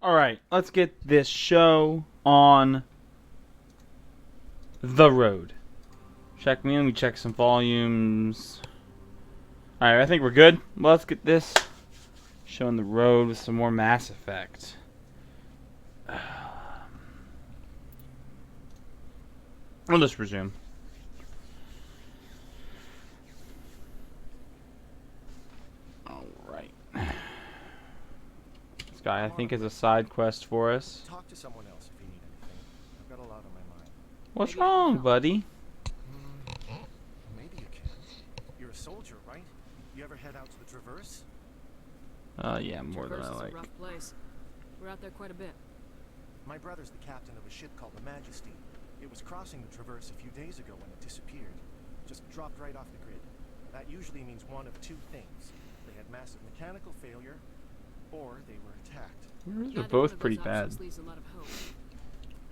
Alright, let's get this show on the road. Check me in, let me check some volumes. Alright, I think we're good. Well, let's get this show on the road with some more Mass Effect. We'll just resume. Alright. This guy, I think, is a side quest for us. Talk to someone else if you need anything. I've got a lot on my mind. What's wrong, buddy? Maybe you can. You're a soldier, right? You ever head out to the Traverse? Yeah, more than I Traverse is like. a rough place. We're out there quite a bit. My brother's the captain of a ship called the Majesty. It was crossing the Traverse a few days ago when it disappeared. Just dropped right off the grid. That usually means one of two things. They had massive mechanical failure, or they were attacked. They're both pretty bad. Leaves a lot of hope.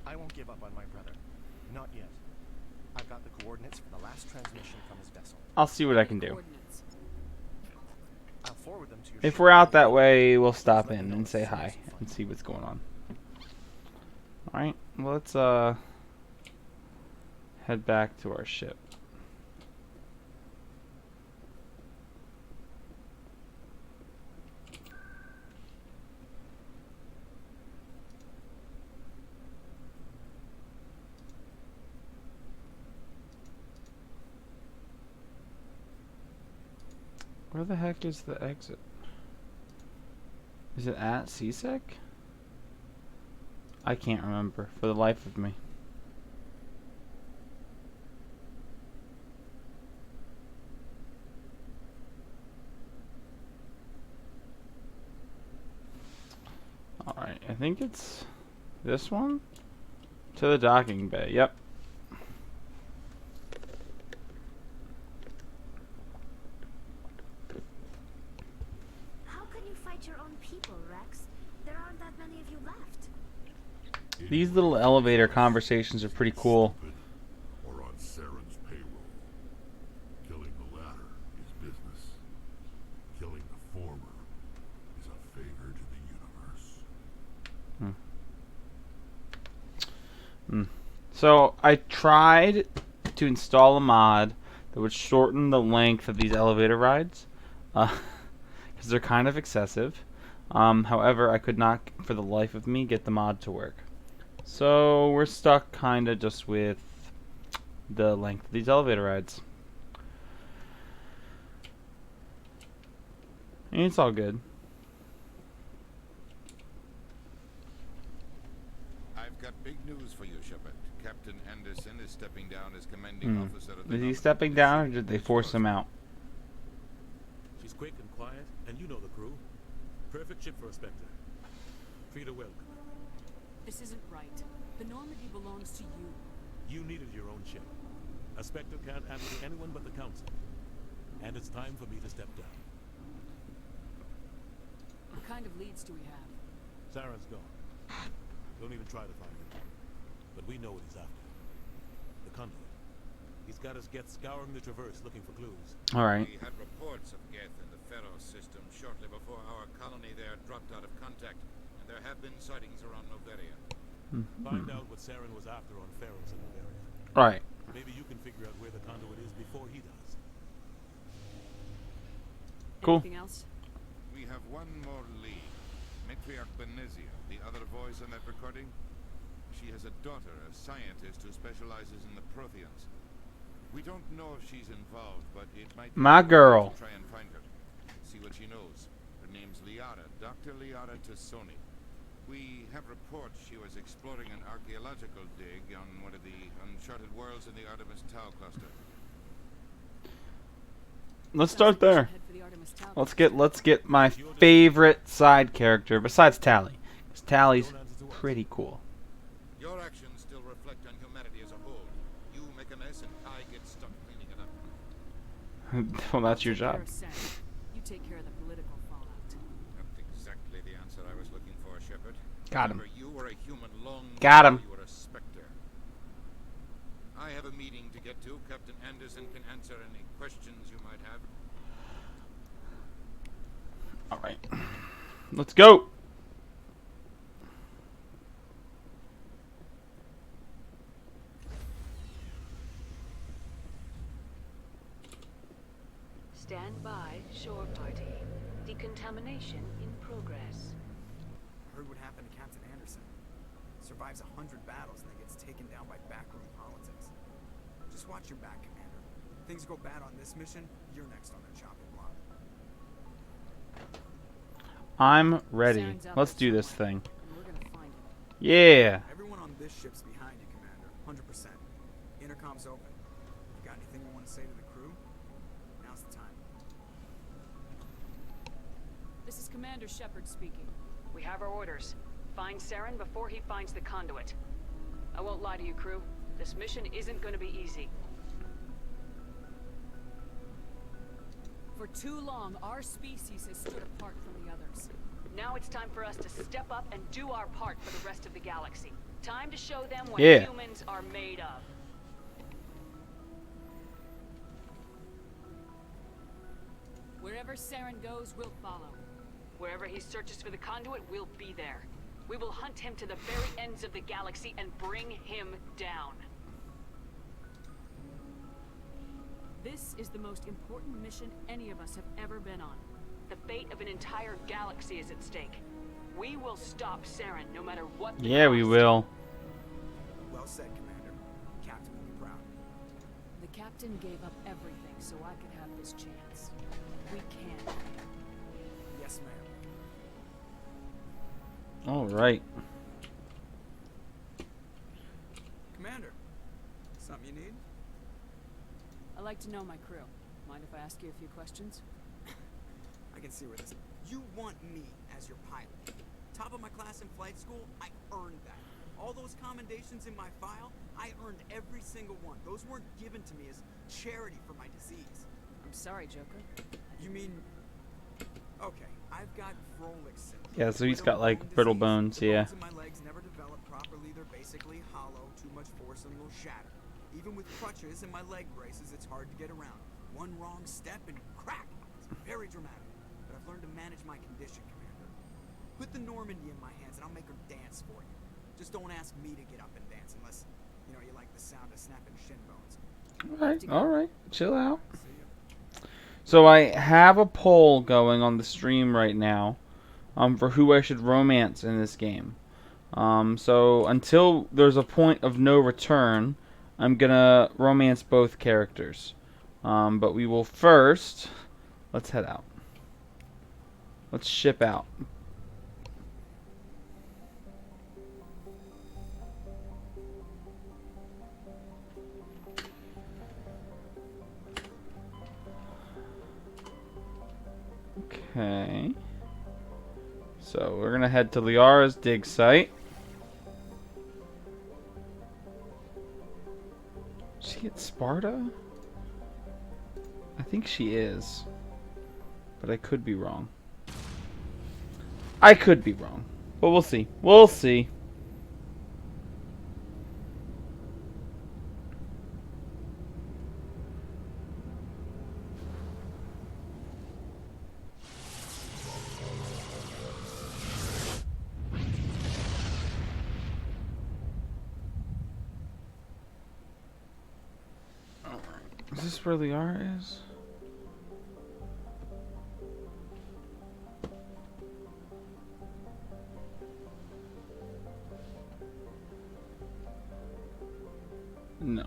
I won't give up on my brother. Not yet. I've got the coordinates for the last transmission from his vessel. I'll see what I can do. Coordinates. I'll forward them to your If ship. we're out that way, we'll stop in and say hi and see what's going on. Alright, well, let's head back to our ship. Where the heck is the exit? Is it at CSEC? I can't remember for the life of me. Alright, I think it's this one? To the docking bay, yep. How can you fight your own people, Rex? There aren't that many of you left. These little elevator conversations are pretty cool. Or on Saren's payroll. Killing the latter is business. Killing the former is a favor to the universe. So I tried to install a mod that would shorten the length of these elevator rides, because they're kind of excessive. However, I could not, for the life of me, get the mod to work. So we're stuck kind of just with the length of these elevator rides. And it's all good. I've got big news for you, Shepard. Captain Anderson is stepping down as commanding officer of the Is he Northern stepping Fleet. down, or did they force him out? She's quick and quiet, and you know the crew. Perfect ship for a Spectre. Treat her well. This isn't right. The Normandy belongs to you. You needed your own ship. A Spectre can't answer to anyone but the Council. And it's time for me to step down. What kind of leads do we have? Saren's gone. Don't even try to find him. But we know what he's after. The Conduit. He's got his Geth scouring the Traverse looking for clues. Alright. We had reports of Geth in the Pharaoh system shortly before our colony there dropped out of contact, and there have been sightings around Noveria. Find out what Saren was after on Pharaohs and Noveria. Alright. Maybe you can figure out where the Conduit is before he does. Cool. Anything else? We have one more lead. Matriarch Benezia, the other voice on that recording. She has a daughter, a scientist who specializes in the Protheans. We don't know if she's involved, but it might be My girl. to try and find her. See what she knows. Her name's Liara, Dr. Liara Tassoni. We have reports she was exploring an archaeological dig on one of the uncharted worlds in the Artemis Tau cluster. Let's start there. Head for the Artemis Tau. Let's get my favorite side character besides Tally, because Tally's pretty cool. Your actions still reflect on humanity as a whole. You make a mess and I get stuck cleaning it up. Well, that's your job. You take care of the political fallout. Not exactly the answer I was looking for, Shepard. Got him. Remember, you were a human long Got him. before you were a Spectre. I have a meeting to get to. Captain Anderson can answer any questions you might have. Alright. Let's go. Stand by, shore party. Decontamination in progress. I heard what happened to Captain Anderson. Survives 100 battles and then gets taken down by backroom politics. Just watch your back, Commander. Things go bad on this mission, you're next on the chopping block. I'm ready. Saren's out Let's there do this somewhere, thing. and we're gonna find him. Yeah. Everyone on this ship's behind you, Commander. 100%. Intercom's open. You got anything you want to say to the crew? Now's the time. This is Commander Shepard speaking. We have our orders. Find Saren before he finds the conduit. I won't lie to you, crew. This mission isn't going to be easy. For too long, our species has stood apart from the others. Now it's time for us to step up and do our part for the rest of the galaxy. Time to show them what Yeah. humans are made of. Wherever Saren goes, we'll follow. Wherever he searches for the conduit, we'll be there. We will hunt him to the very ends of the galaxy and bring him down. This is the most important mission any of us have ever been on. The fate of an entire galaxy is at stake. We will stop Saren no matter what the Yeah, we cost. will. Well said, Commander. Captain will be proud. The captain gave up everything so I could have this chance. We can. Yes, ma'am. All right. Commander, something you need? I like to know my crew. Mind if I ask you a few questions? I can see where this. You want me as your pilot? Top of my class in flight school? I earned that. All those commendations in my file, I earned every single one. Those weren't given to me as charity for my disease. I'm sorry, Joker. You mean? Okay, I've got Froelich syndrome. Yeah, so he's got, Brittle like, bone brittle disease. bones, The yeah. bones in my legs never develop properly. They're basically hollow. Too much force and they'll shatter. Even with crutches and my leg braces, it's hard to get around. One wrong step and crack. It's very dramatic. But I've learned to manage my condition, Commander. Put the Normandy in my hands and I'll make her dance for you. Just don't ask me to get up and dance unless, you like the sound of snapping shin bones. All right. Chill out. See ya. So I have a poll going on the stream right now, for who I should romance in this game. So until there's a point of no return, I'm gonna romance both characters. But we will first, let's head out. Let's ship out. Okay. So we're gonna head to Liara's dig site. Is she at Sparta? I think she is. But I could be wrong. I could be wrong. But we'll see. We'll see. Is this where Liara is? No.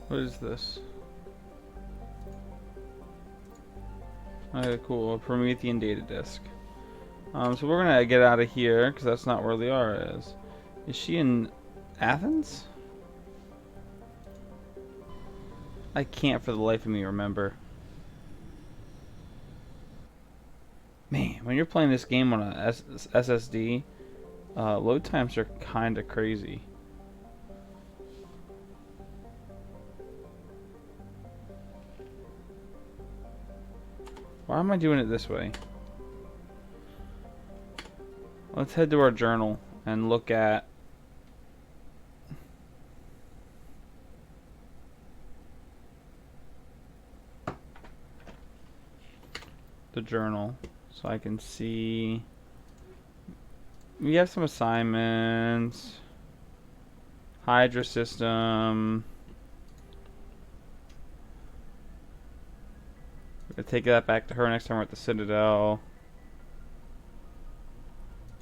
What is this? Okay, cool. A Promethean data disk. So we're gonna get out of here because that's not where Liara is. Is she in Athens? I can't for the life of me remember. Man, when you're playing this game on a SSD, load times are kind of crazy. Why am I doing it this way? Let's head to our journal and look at the journal so I can see We have some assignments. Hydra system. We're gonna take that back to her next time we're at the Citadel.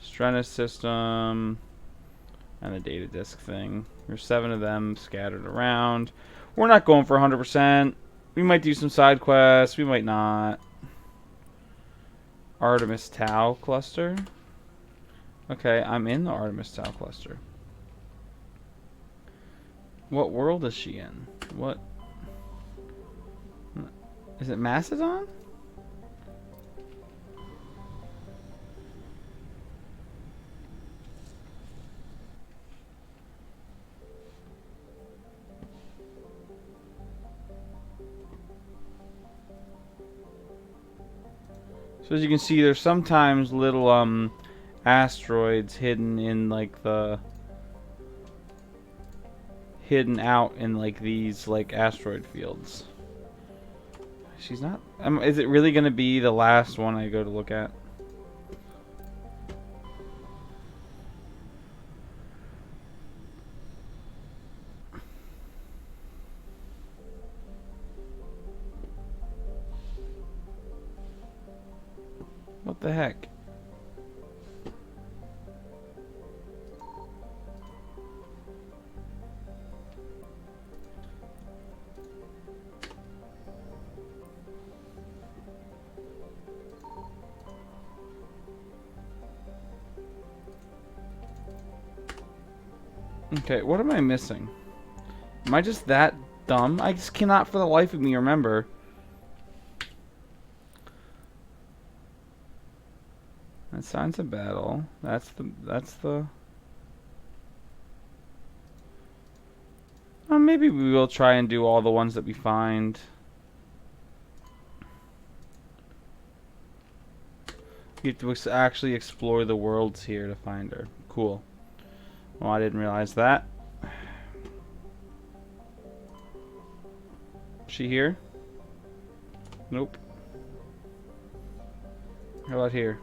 Strenus system. And the data disk thing. There's 7 of them scattered around. We're not going for 100%. We might do some side quests. We might not. Artemis Tau cluster. Okay, I'm in the Artemis Tau cluster. What world is she in? What? Is it Macedon? So as you can see, there's sometimes little asteroids hidden in like the hidden out in like these like asteroid fields. She's not. Is it really gonna be the last one I go to look at? What the heck? Okay, what am I missing? Am I just that dumb? I just cannot for the life of me remember. That signs of battle. That's the maybe we will try and do all the ones that we find. You have to actually explore the worlds here to find her. Cool. Well, I didn't realize that. Is she here? Nope. How about here?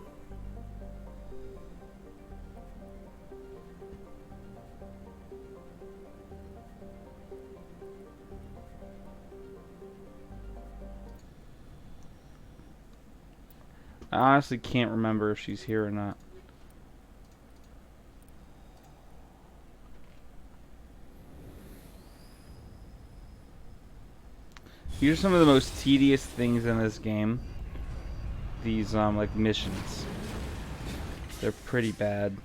I honestly can't remember if she's here or not. These are some of the most tedious things in this game. These like missions. They're pretty bad.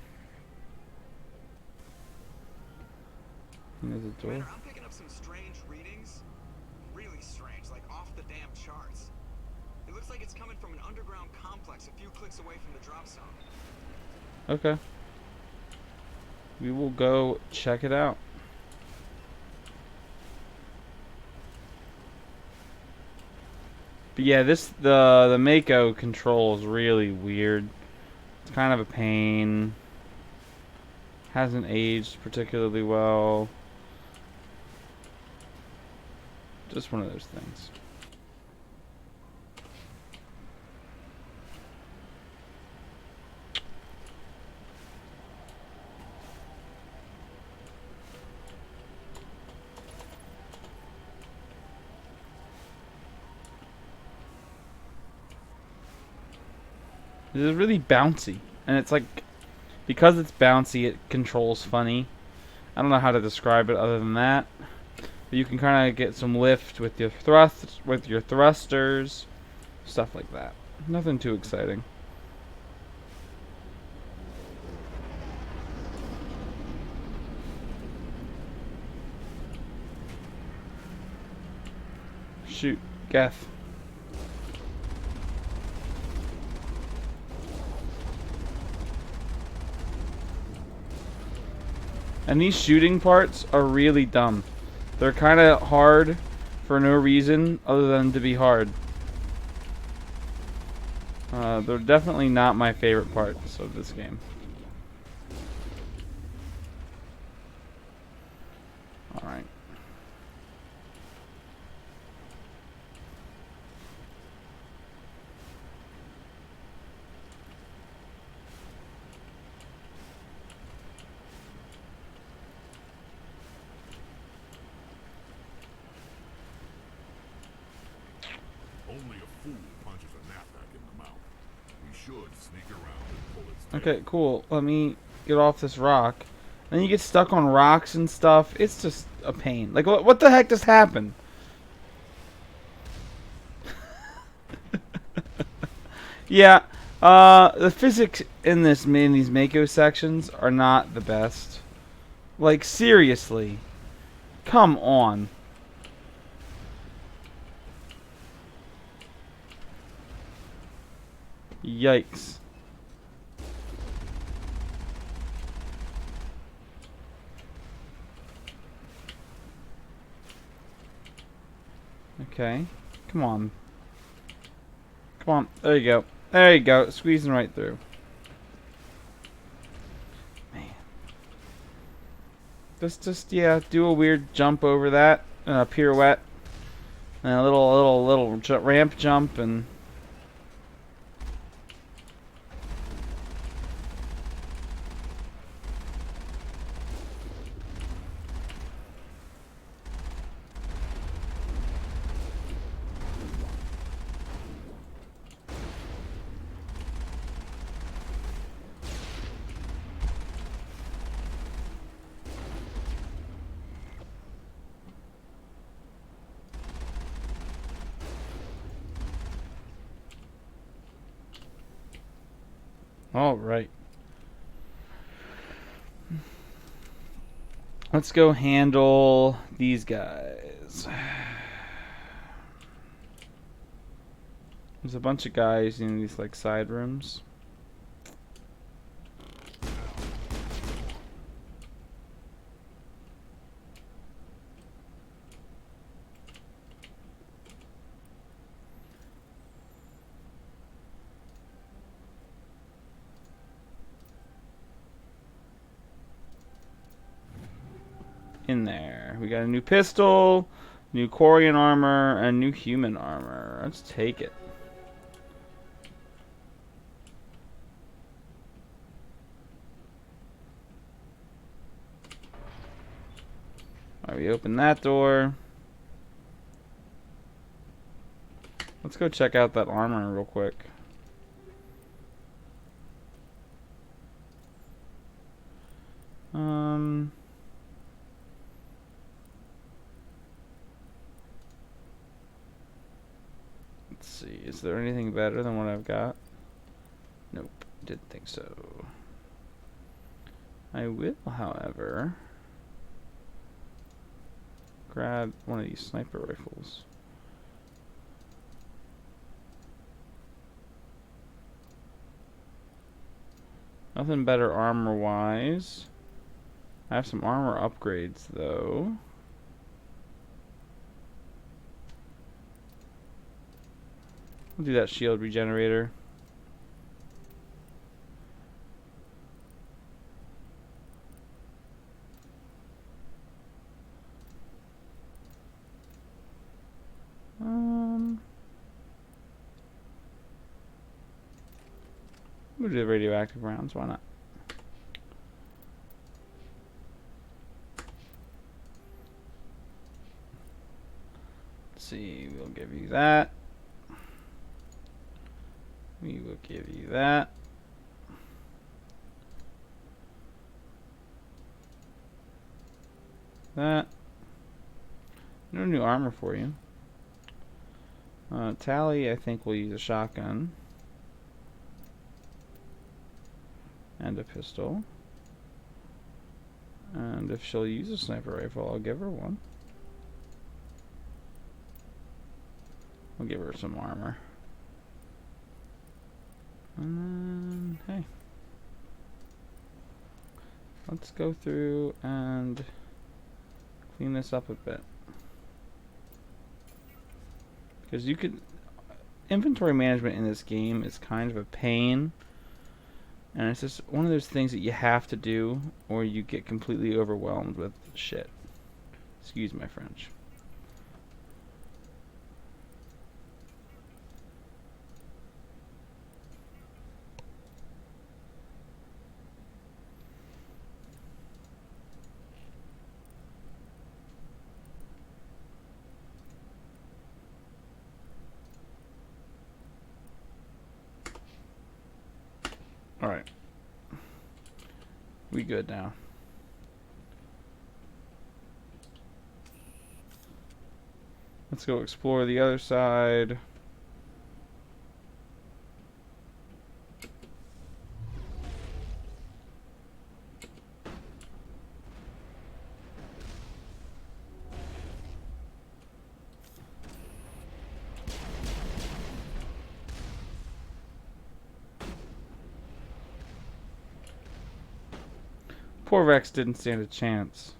There's a door. Man, I'm picking up some strange readings. Really strange, like off the damn charts. It looks like it's coming from an underground complex a few clicks away from the drop zone. Okay. We will go check it out. But yeah, the Mako control is really weird. It's kind of a pain. Hasn't aged particularly well. Just one of those things. It is really bouncy, and it's like, because it's bouncy, it controls funny. I don't know how to describe it other than that. But you can kind of get some lift with your thrusters, stuff like that. Nothing too exciting. Shoot, Geth. And these shooting parts are really dumb. They're kind of hard for no reason other than to be hard. They're definitely not my favorite parts of this game. Alright. fool punches a knapsack in the mouth. We should sneak around and pull its tail. Okay, cool. Let me get off this rock. Then you get stuck on rocks and stuff. It's just a pain. Like, what the heck just happened? Yeah, the physics in these Mako sections are not the best. Like, seriously. Come on. Yikes. Okay. Come on. Come on. There you go. There you go. Squeezing right through. Man. Just yeah, do a weird jump over that. Pirouette. And a little ramp jump and... All right. Let's go handle these guys. There's a bunch of guys in these like side rooms. In there. We got a new pistol, new Quarian armor, and new human armor. Let's take it. Alright, we open that door. Let's go check out that armor real quick. Let's see, is there anything better than what I've got? Nope, didn't think so. I will, however, grab one of these sniper rifles. Nothing better armor-wise. I have some armor upgrades, though. I'll do that shield regenerator. We'll do the radioactive rounds, why not? Let's see, we'll give you that. We will give you that. That. No new armor for you. Tally, I think we'll use a shotgun. And a pistol. And if she'll use a sniper rifle, I'll give her one. I'll give her some armor. And then, hey. Let's go through and clean this up a bit. Because you could... Inventory management in this game is kind of a pain. And it's just one of those things that you have to do, or you get completely overwhelmed with shit. Excuse my French. Alright. We good now. Let's go explore the other side. Poor Rex didn't stand a chance.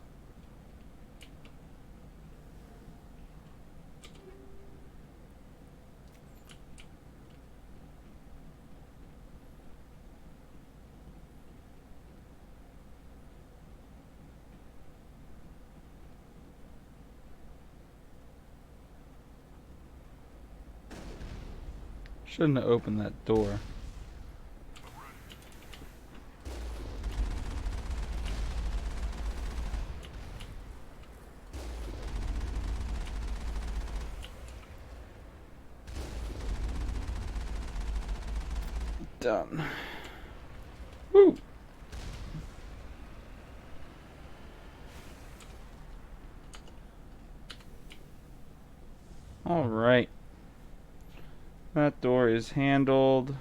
Shouldn't have opened that door. Done. Woo! All right. That door is handled.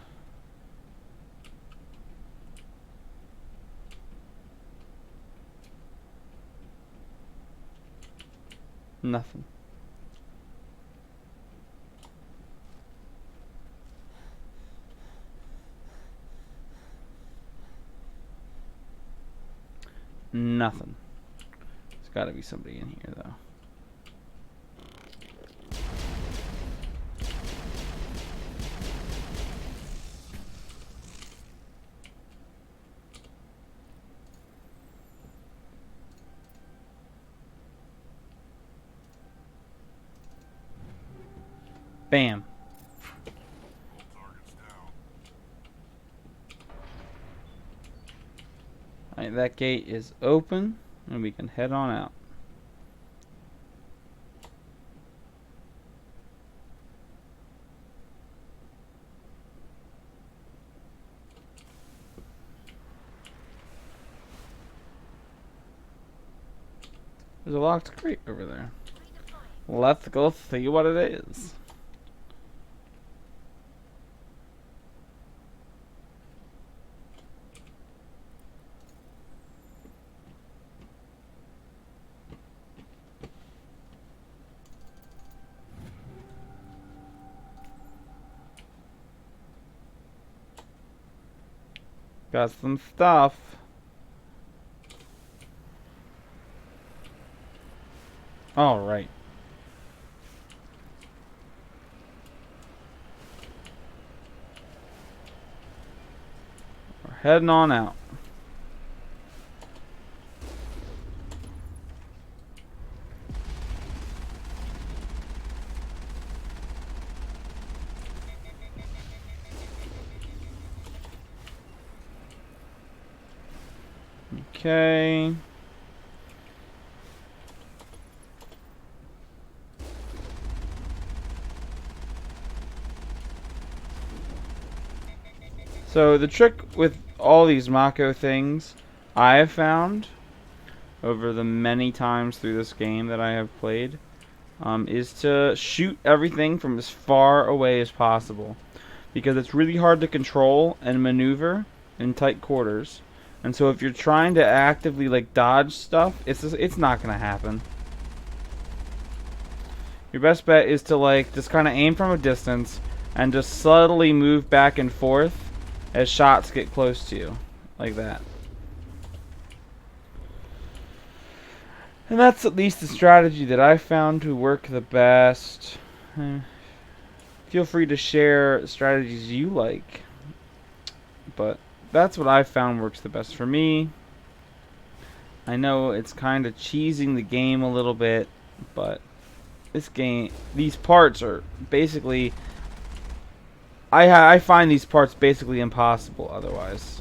Nothing. Nothing. There's got to be somebody in here, though. Bam. All targets down. Alright, that gate is open, and we can head on out. There's a locked crate over there. Let's go see what it is. Got some stuff. All right. We're heading on out. Okay. So the trick with all these Mako things I have found over the many times through this game that I have played is to shoot everything from as far away as possible, because it's really hard to control and maneuver in tight quarters. And so if you're trying to actively like dodge stuff, it's not gonna happen. Your best bet is to like just kind of aim from a distance and just subtly move back and forth as shots get close to you, like that. And that's at least the strategy that I found to work the best. Feel free to share strategies you like, but that's what I found works the best for me. I know it's kind of cheesing the game a little bit, but this game, these parts are basically, I find these parts basically impossible otherwise.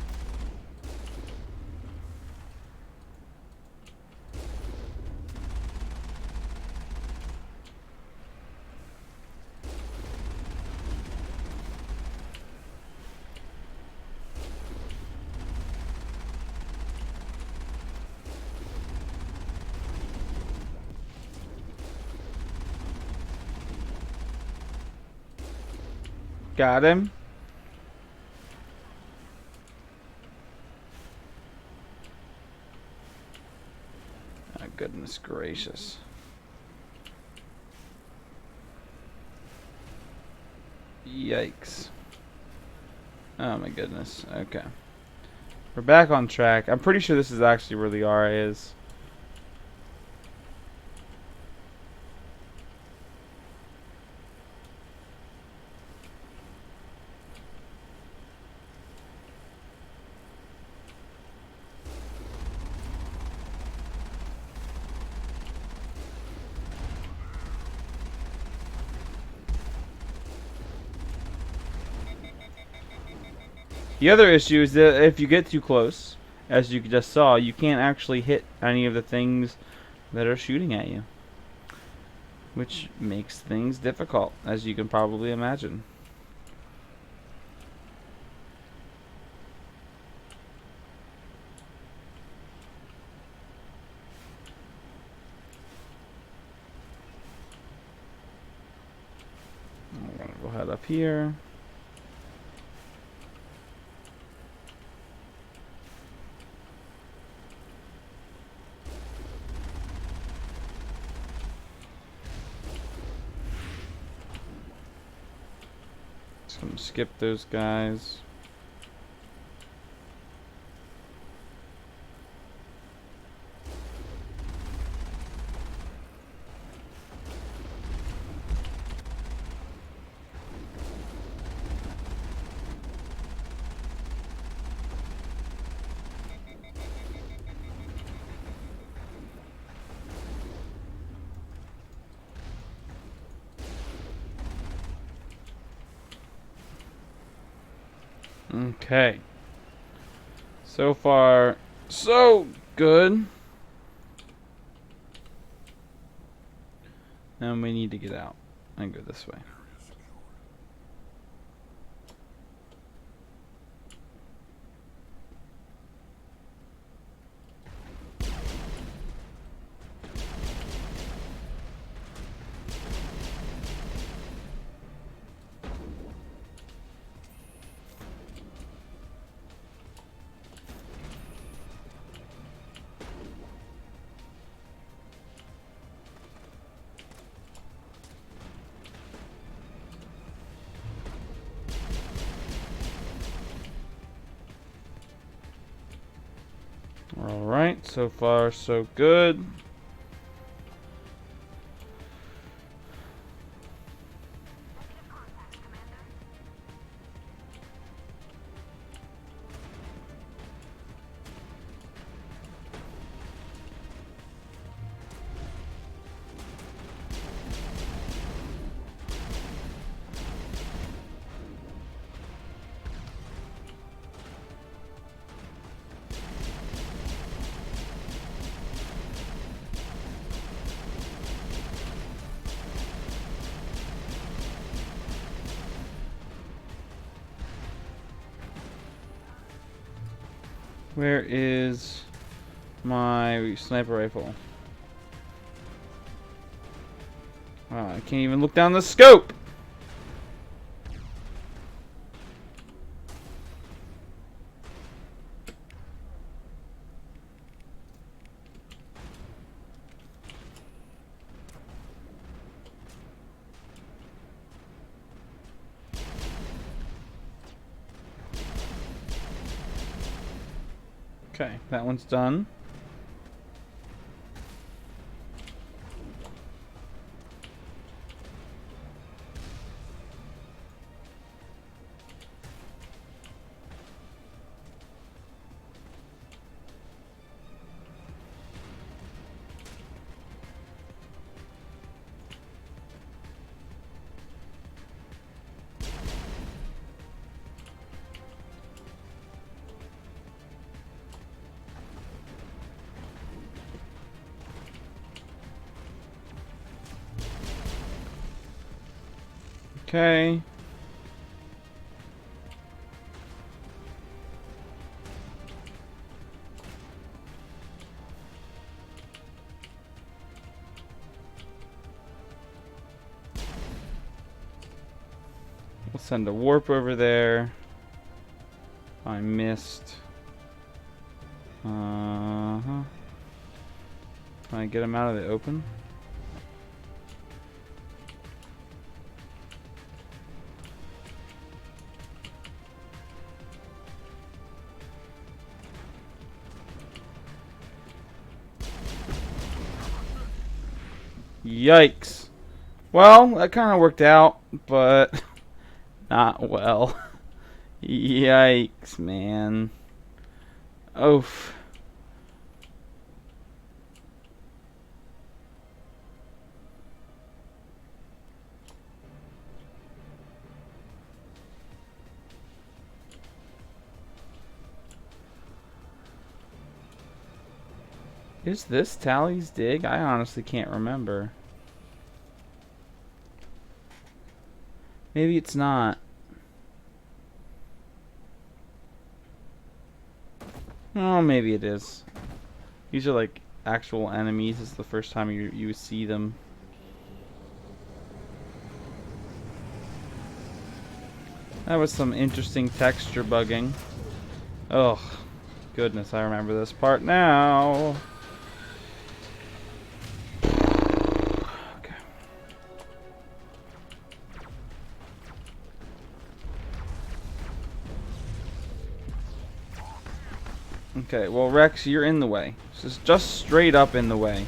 Got him. Oh, goodness gracious. Yikes. Oh my goodness. Okay. We're back on track. I'm pretty sure this is actually where the RA is. The other issue is that if you get too close, as you just saw, you can't actually hit any of the things that are shooting at you. Which makes things difficult, as you can probably imagine. I'm gonna go ahead up here. Just gonna skip those guys. Okay. So far, so good. And we need to get out and go this way. Alright, so far so good. Where is my sniper rifle? Wow, I can't even look down the scope! Okay, that one's done. Okay. We'll Send a warp over there. I missed. Can I get him out of the open? Yikes. Well, that kind of worked out, but not well. Yikes, man. Oof. Is this Tally's dig? I honestly can't remember. Maybe it's not. Oh, maybe it is. These are like actual enemies. This is the first time you see them. That was some interesting texture bugging. Oh, goodness, I remember this part now. Okay, well, Rex, you're in the way. Just straight up in the way.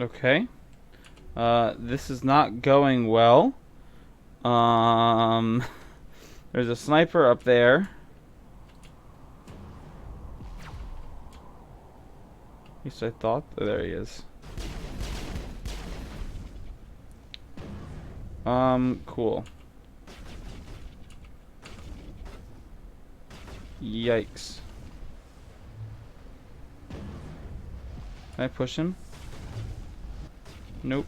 Okay. This is not going well. There's a sniper up there. At least I thought. Oh, there he is. Cool. Yikes. Can I push him? Nope.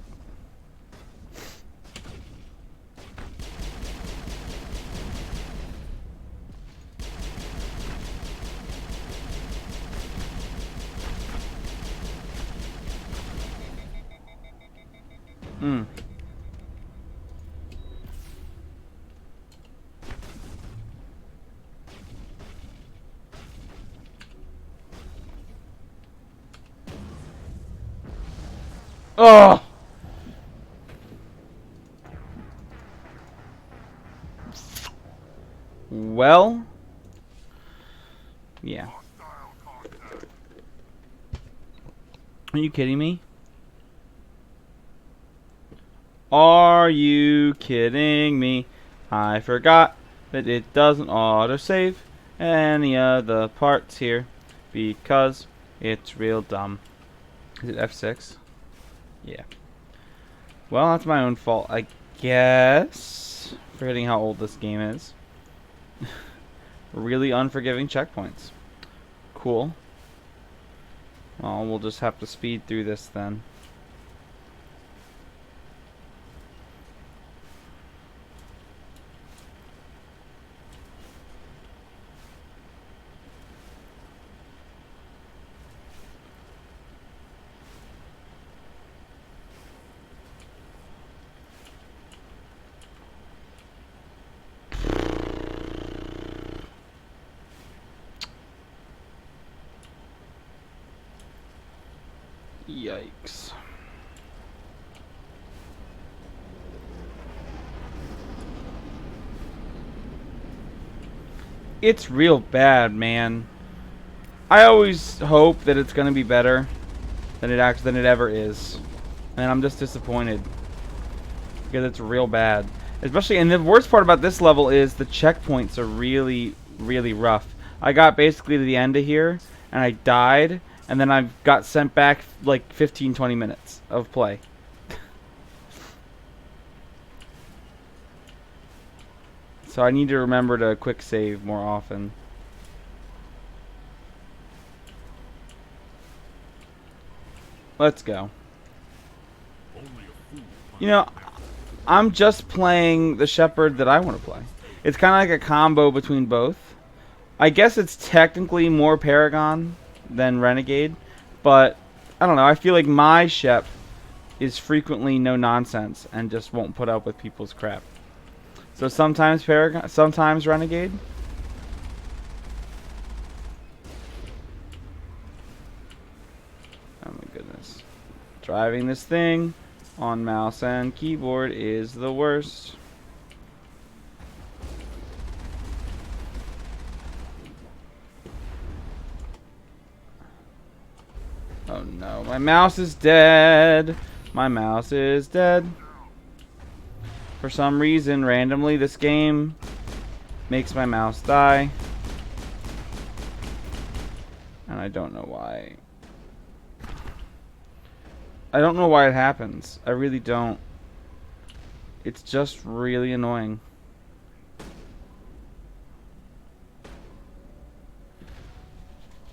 Oh! Well, yeah. Are you kidding me? Are you kidding me? I forgot that it doesn't autosave any of the parts here because it's real dumb. Is it F6? Yeah. Well, that's my own fault, I guess. Forgetting how old this game is. Really unforgiving checkpoints. Cool. Well, we'll just have to speed through this then. Yikes. It's real bad, man. I always hope that it's gonna be better than it ever is, and I'm just disappointed because it's real bad. Especially, and the worst part about this level is the checkpoints are really, really rough. I got basically to the end of here, and I died. And then I got sent back like 15-20 minutes of play. So I need to remember to quick save more often. Let's go. You know, I'm just playing the Shepherd that I want to play. It's kind of like a combo between both. I guess it's technically more Paragon than Renegade, but I don't know. I feel like my Shep is frequently no nonsense and just won't put up with people's crap. So sometimes Paragon, sometimes Renegade. Oh my goodness. Driving this thing on mouse and keyboard is the worst. Oh no, my mouse is dead. My mouse is dead. For some reason, randomly, this game makes my mouse die. And I don't know why. I don't know why it happens. I really don't. It's just really annoying.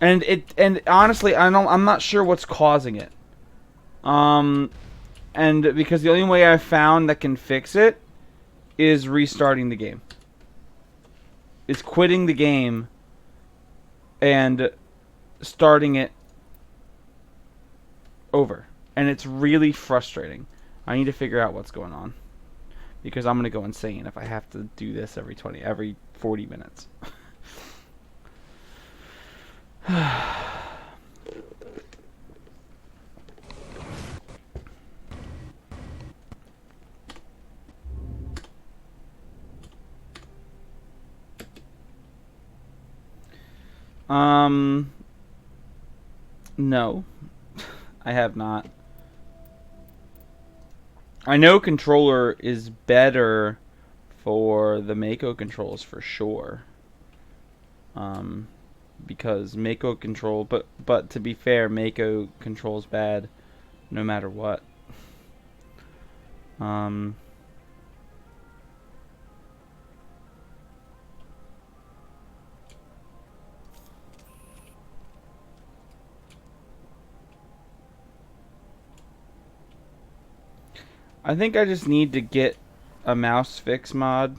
And honestly, I'm not sure what's causing it. And because the only way I've found that can fix it is restarting the game. It's quitting the game and starting it over. And it's really frustrating. I need to figure out what's going on, because I'm going to go insane if I have to do this every 40 minutes. No. I have not. I know controller is better for the Mako controls for sure. Because Mako control, but to be fair, Mako controls bad no matter what. I think I just need to get a mouse fix mod.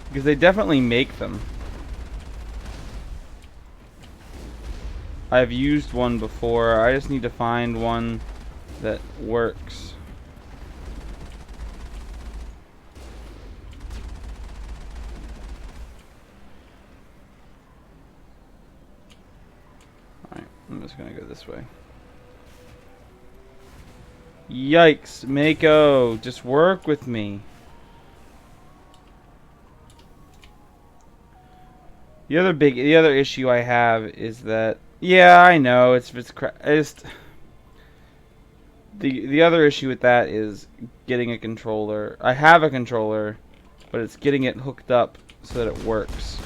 Because they definitely make them. I've used one before. I just need to find one that works. Alright, I'm just gonna go this way. Yikes, Mako, just work with me. The other issue I have is that, yeah, I know it's the other issue with that is getting a controller. I have a controller, but it's getting it hooked up so that it works.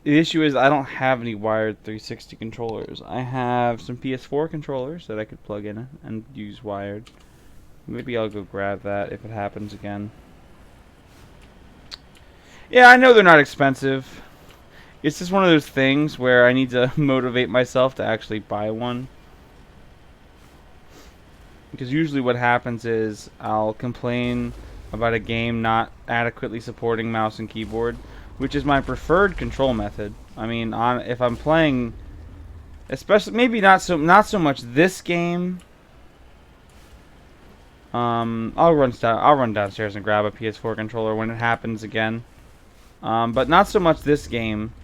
The issue is I don't have any wired 360 controllers. I have some PS4 controllers that I could plug in and use wired. Maybe I'll go grab that if it happens again. Yeah, I know they're not expensive. It's just one of those things where I need to motivate myself to actually buy one. Because usually what happens is I'll complain about a game not adequately supporting mouse and keyboard, which is my preferred control method. I mean, if I'm playing, especially maybe not so much this game. I'll run downstairs and grab a PS4 controller when it happens again. But not so much this game.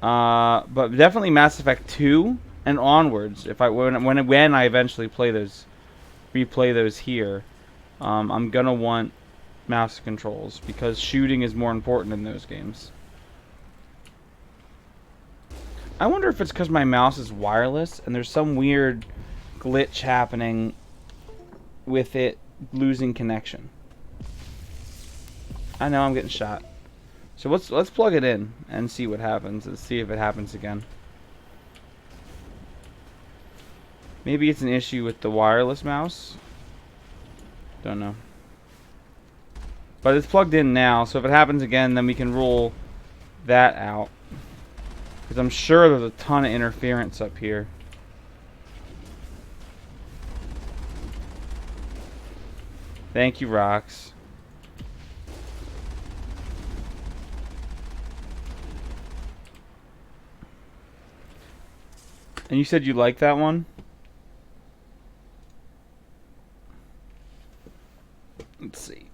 But definitely Mass Effect 2 and onwards. When I eventually replay those here, I'm gonna want mouse controls because shooting is more important in those games. I wonder if it's because my mouse is wireless and there's some weird glitch happening with it losing connection. I know I'm getting shot. So let's plug it in and see what happens. Let's see if it happens again. Maybe it's an issue with the wireless mouse. Don't know. But it's plugged in now, so if it happens again, then we can rule that out. Because I'm sure there's a ton of interference up here. Thank you, Rox. And you said you liked that one? Let's see.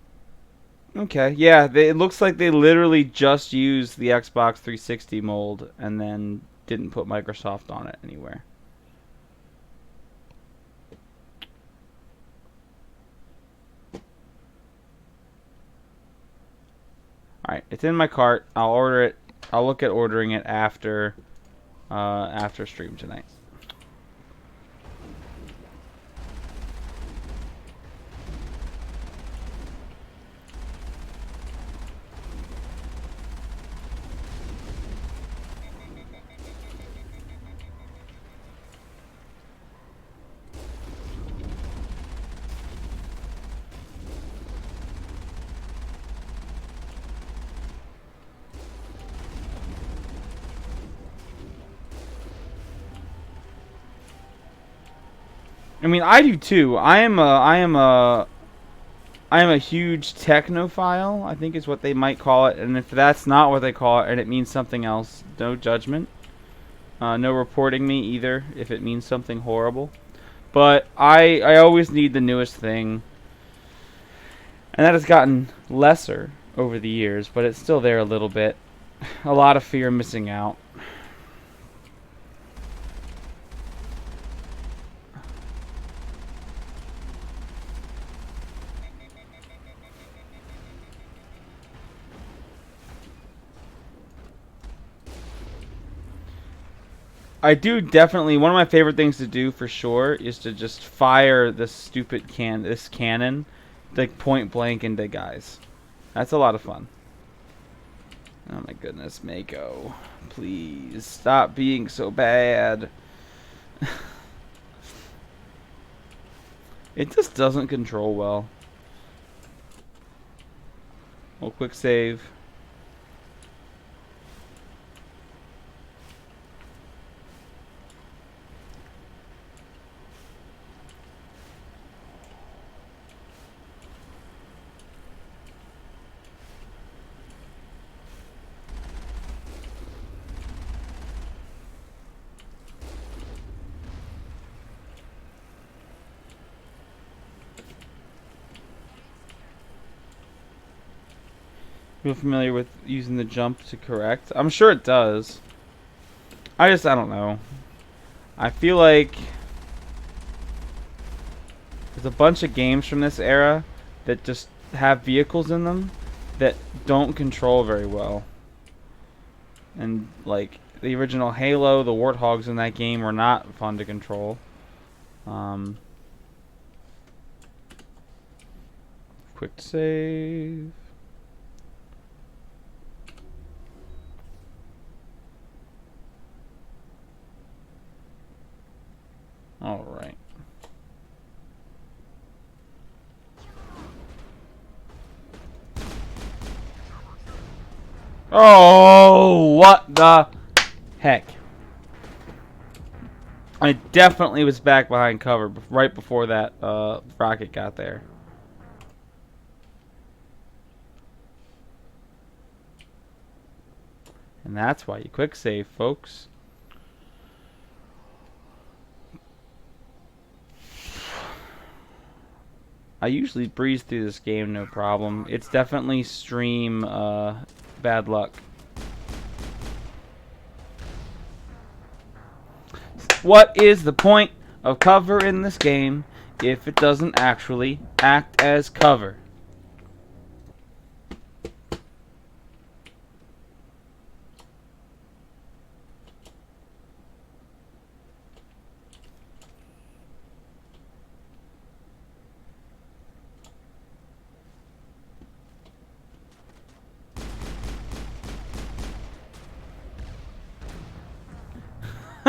Okay, yeah, it looks like they literally just used the Xbox 360 mold and then didn't put Microsoft on it anywhere. Alright, it's in my cart. I'll order it. I'll look at ordering it after stream tonight. I mean, I do too. I am a huge technophile, I think is what they might call it. And if that's not what they call it and it means something else, no judgment. No reporting me either if it means something horrible. But I always need the newest thing. And that has gotten lesser over the years, but it's still there a little bit. A lot of fear of missing out. I do definitely, one of my favorite things to do for sure is to just fire this stupid cannon like point blank into guys. That's a lot of fun. Oh my goodness, Mako. Please stop being so bad. It just doesn't control well. Well, quick save. Feel familiar with using the jump to correct? I'm sure it does. I don't know. I feel like there's a bunch of games from this era that just have vehicles in them that don't control very well. And like the original Halo, the Warthogs in that game were not fun to control. Quick save. All right. Oh, what the heck? I definitely was back behind cover right before that rocket got there. And that's why you quick save, folks. I usually breeze through this game no problem. It's definitely stream bad luck. What is the point of cover in this game if it doesn't actually act as cover?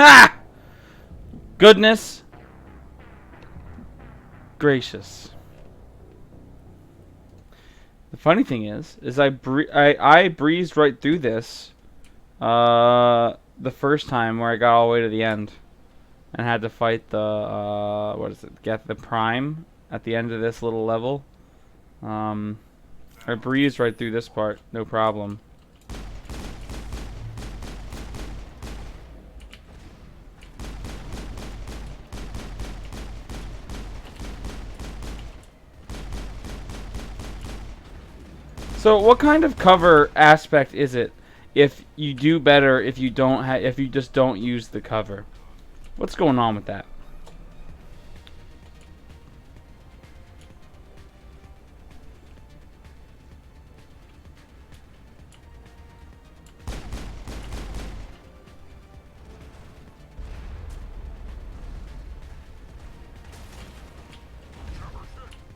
Ha! Goodness gracious. The funny thing is I breezed right through this the first time where I got all the way to the end and had to fight the what is it? Get the Prime at the end of this little level. I breezed right through this part, no problem. So what kind of cover aspect is it if you do better if you don't if you just don't use the cover? What's going on with that?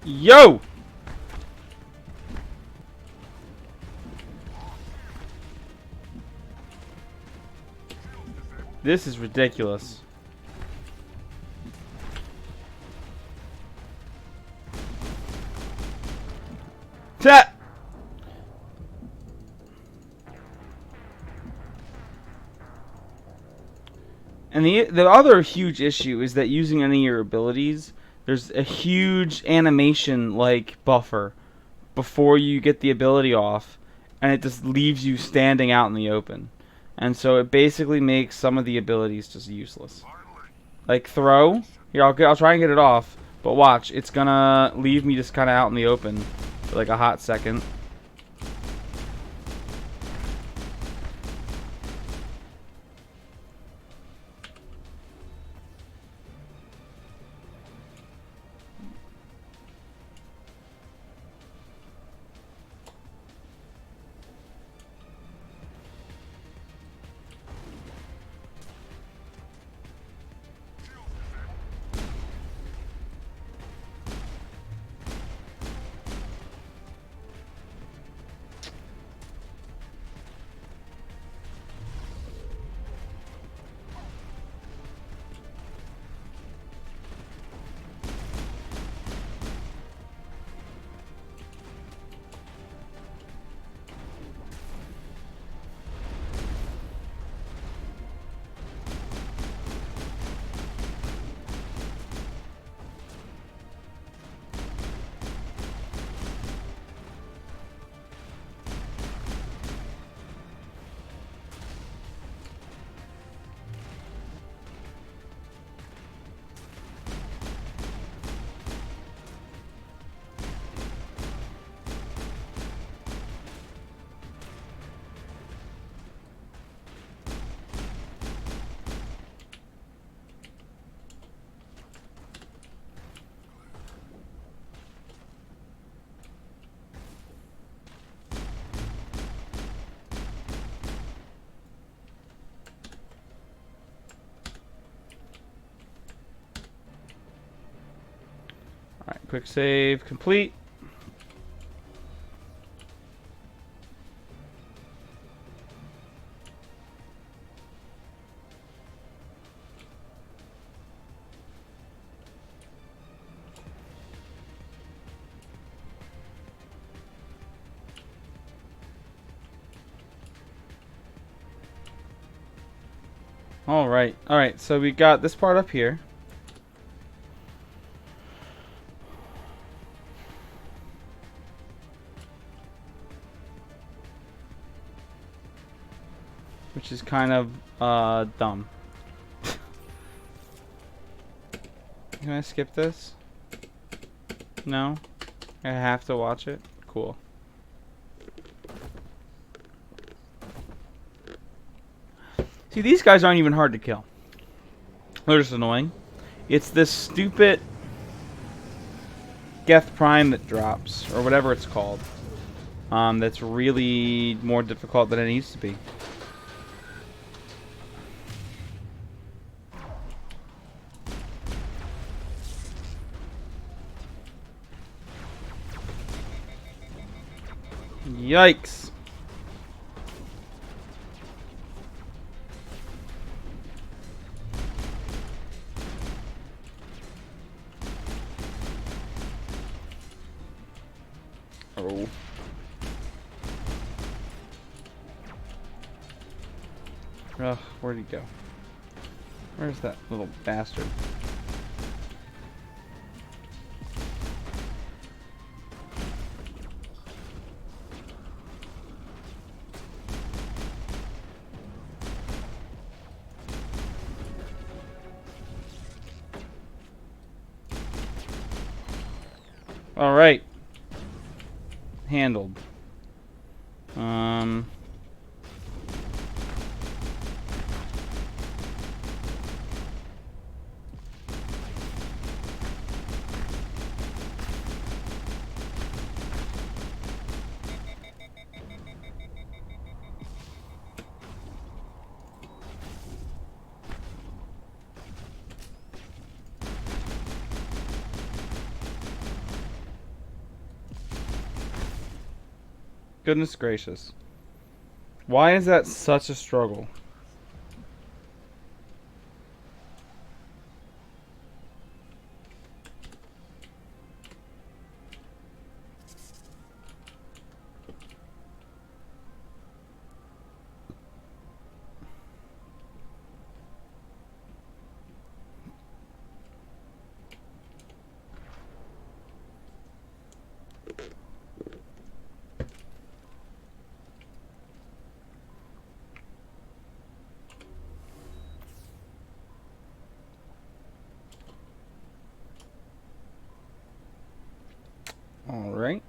Yo! This is ridiculous. Ta! And the other huge issue is that using any of your abilities, there's a huge animation like buffer before you get the ability off, and it just leaves you standing out in the open. And so it basically makes some of the abilities just useless. Like throw. Here, I'll try and get it off. But watch, it's gonna leave me just kind of out in the open for like a hot second. Alright, quick save complete. Alright, so we got this part up here. Which is kind of dumb. Can I skip this? No? I have to watch it? Cool. See, these guys aren't even hard to kill. They're just annoying. It's this stupid Geth Prime that drops, or whatever it's called. That's really more difficult than it needs to be. Yikes. Oh. Ugh, where'd he go? Where's that little bastard? All right. Handled. Goodness gracious. Why is that such a struggle? All right.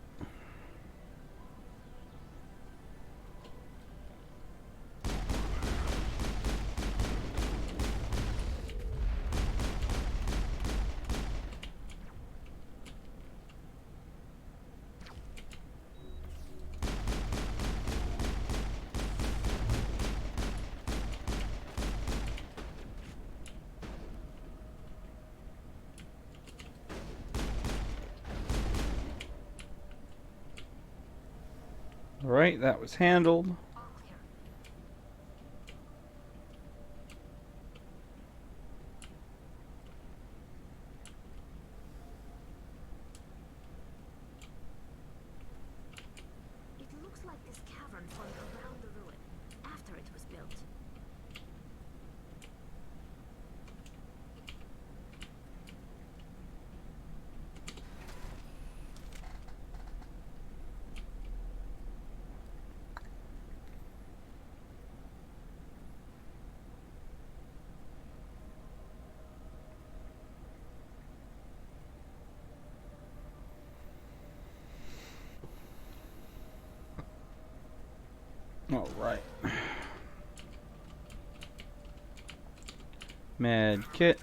All right, that was handled. It looks like this cavern formed around the ruin, after it was built. All right. Med kit.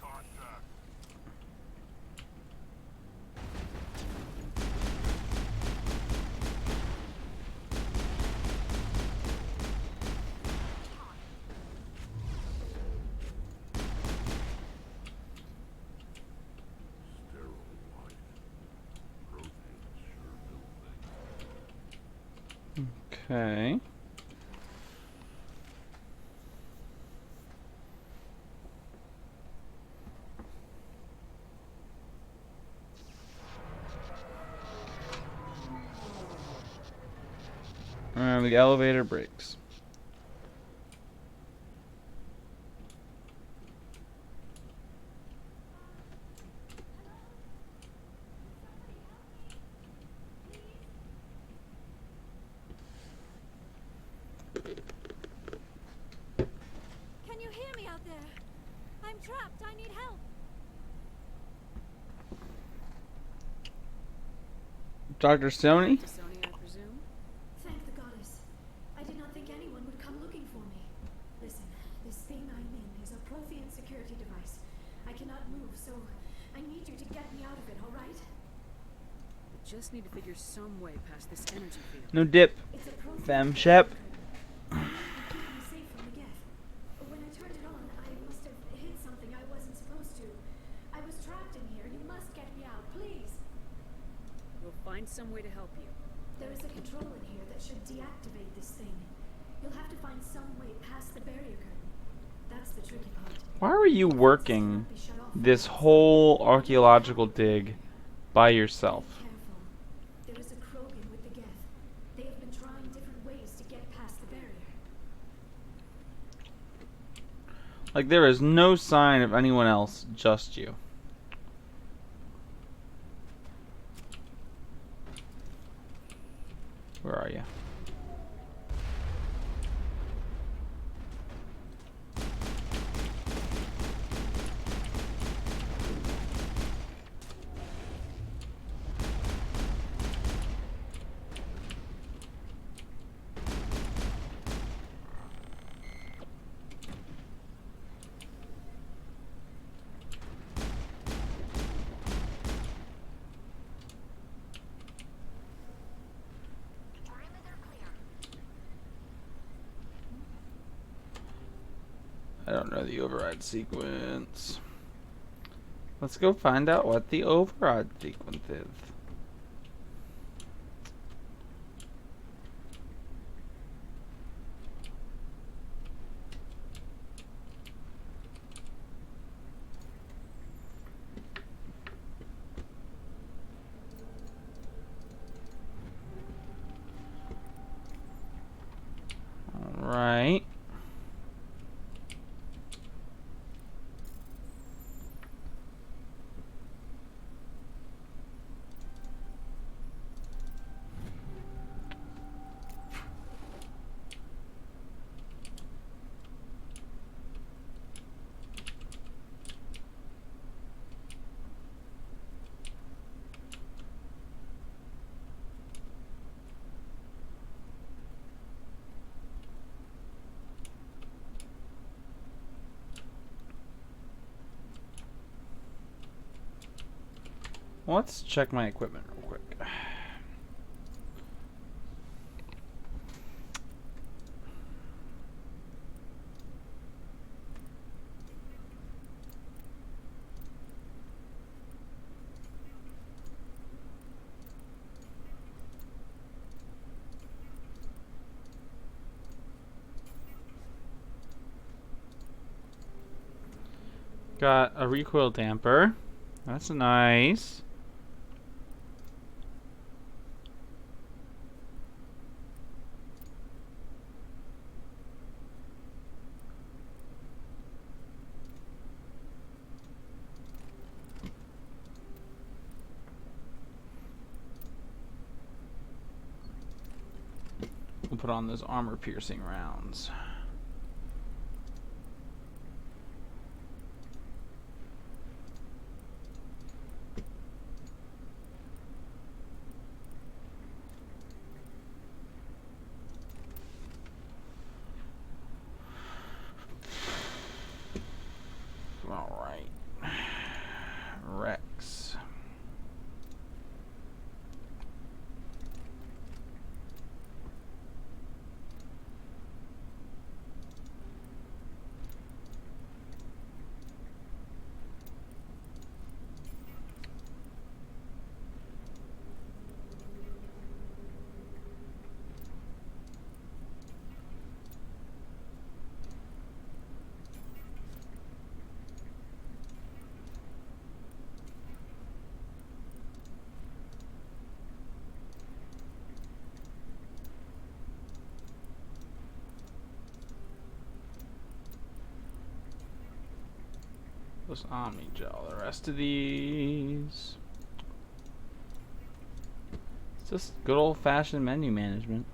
Sterile life. Protheans sure build things. Okay. The elevator breaks. Can you hear me out there? I'm trapped. I need help. Dr. Sony? Sony, I presume? Thank the goddess. I did not think anyone would come looking for me. Listen, this thing I'm in is a Prothean security device. I cannot move, so I need you to get me out of it, all right? We just need to figure some way past this energy field. No dip. It's a Prothean Fem shep. keep me safe from the Geth. When I turned it on, I must have hit something I wasn't supposed to. I was trapped in here. You must get me out, please. We'll find some way to help you. There is a control in here that should deactivate this thing. You'll have to find some way past the barrier curtain. That's the tricky part. Why were you working this whole archaeological dig by yourself? Careful. There is a Krogan with the Geth. Like, there is no sign of anyone else, just you. Where are you? I don't know the override sequence. Let's go find out what the override sequence is. All right. Let's check my equipment real quick. Got a recoil damper. That's nice. We'll put on those armor-piercing rounds. All right. Rex. Those Omni Gel. The rest of these, it's just good old-fashioned menu management.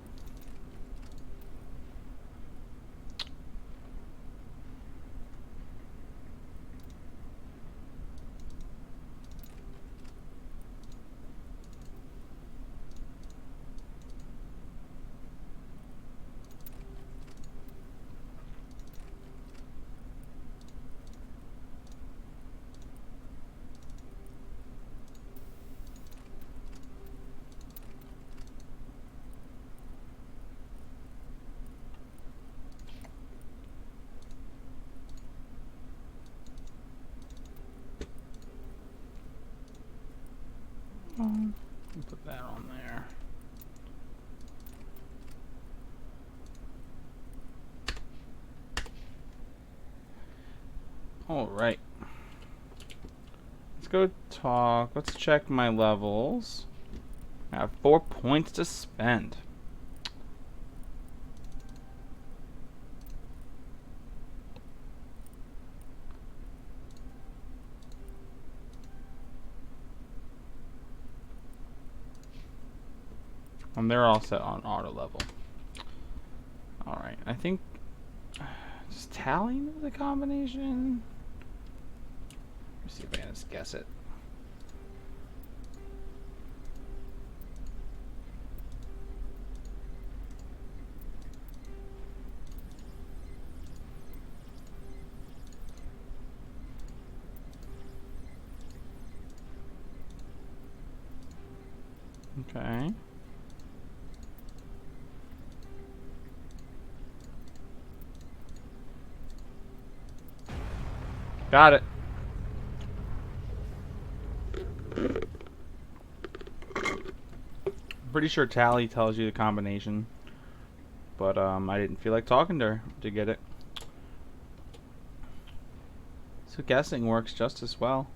Put that on there. All right. Let's go talk. Let's check my levels. I have 4 points to spend. They're all set on auto level. Alright, I think... Does Tally know the combination? Let's see if I can just guess it. Okay. Got it. Pretty sure Tally tells you the combination, but I didn't feel like talking to her to get it. So guessing works just as well.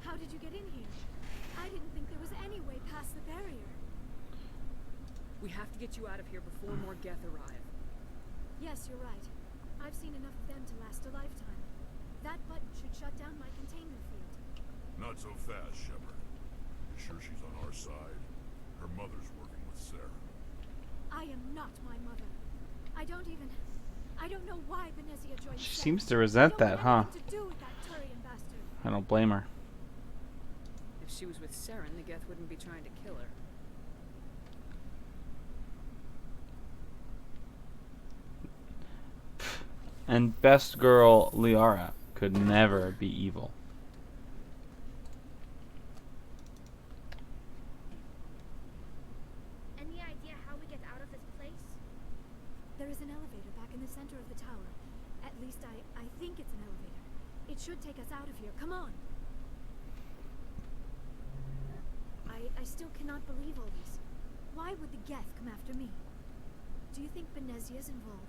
How did you get in here? I didn't think there was any way past the barrier. We have to get you out of here before more Geth arrive. Yes, you're right. I've seen enough of them to last a lifetime. That button should shut down my containment field. Not so fast, Shepard. You sure she's on our side? Her mother's working with Sarah. I am not my mother. I don't know why Benezia joined She Sarah. seems to resent that, huh? I don't want anything to do with that Turian bastard. I don't blame her. If she was with Saren, the Geth wouldn't be trying to kill her. And best girl Liara could never be evil. Any idea how we get out of this place? There is an elevator back in the center of the tower. At least I think it's an elevator. It should take us out of here. Come on. I still cannot believe all this. Why would the Geth come after me? Do you think Benezia's involved?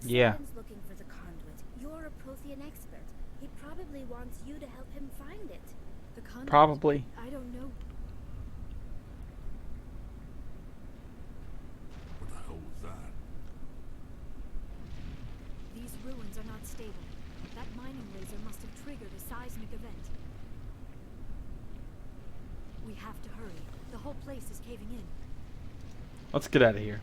Yeah. Saren's looking for the conduit. You're a Prothean expert. He probably wants you to help him find it. The conduit? Probably. I don't know. What the hell was that? These ruins are not stable. That mining laser must have triggered a seismic event. We have to hurry. The whole place is caving in. Let's get out of here.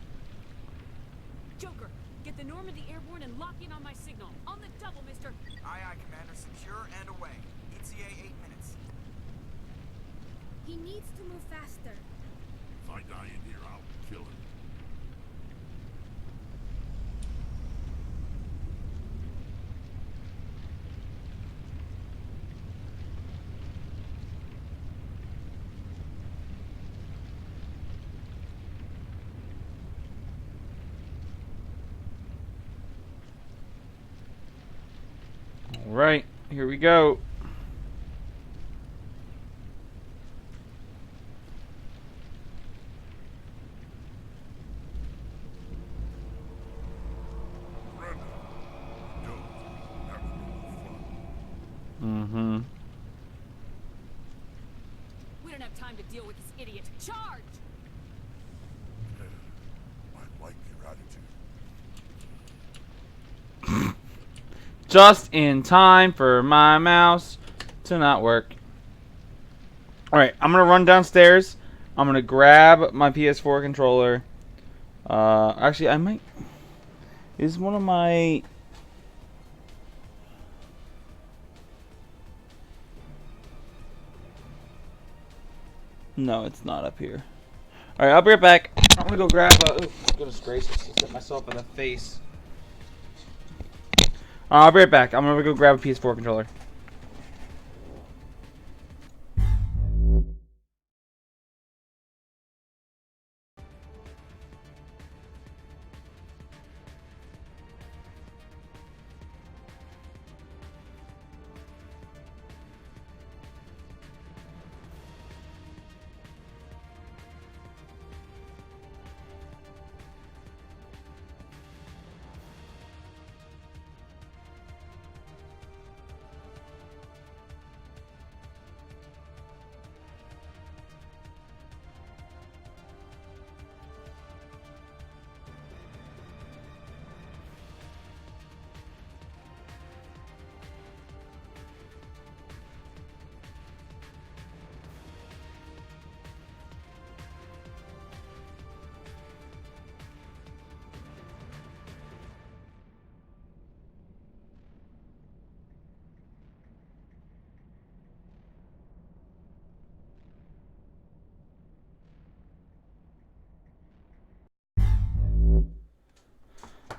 Joker, get the Normandy airborne and lock in on my signal. On the double, mister. Aye, aye, Commander. Secure and away. ETA 8 minutes. He needs to move faster. If I die in here, I'll kill him. Alright, here we go. Brenda, no, that would be fun. Mm-hmm. We don't have time to deal with this idiot. Charge! I like your attitude. Just in time for my mouse to not work. Alright, I'm going to run downstairs. I'm going to grab my PS4 controller. Actually, I might... Is one of my... No, it's not up here. Alright, I'll be right back. I'm going to go grab a... Oh, goodness gracious. I hit myself in the face. I'll be right back. I'm gonna go grab a PS4 controller.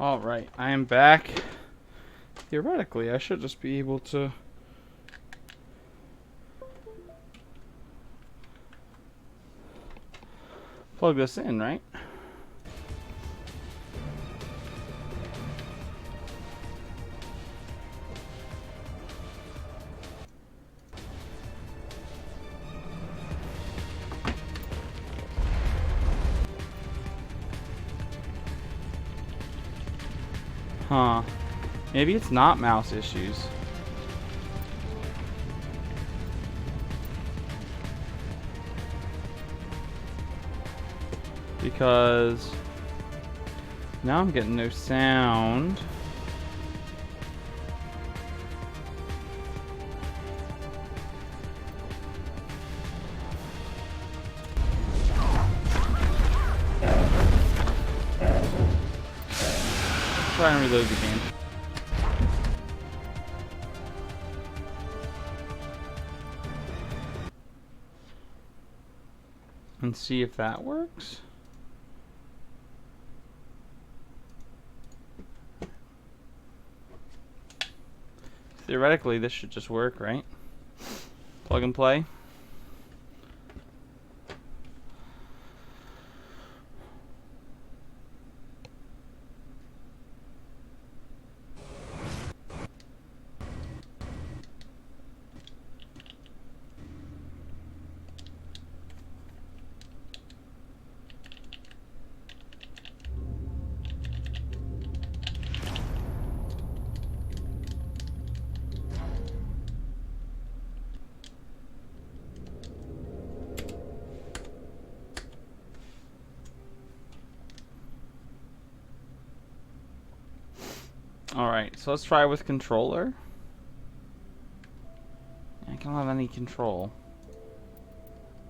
Alright, I am back. Theoretically, I should just be able to... plug this in, right? Huh. Maybe it's not mouse issues. Because now I'm getting no sound. Try and reload the game. And see if that works. Theoretically, this should just work, right? Plug and play. Alright, so let's try with controller. I don't have any control.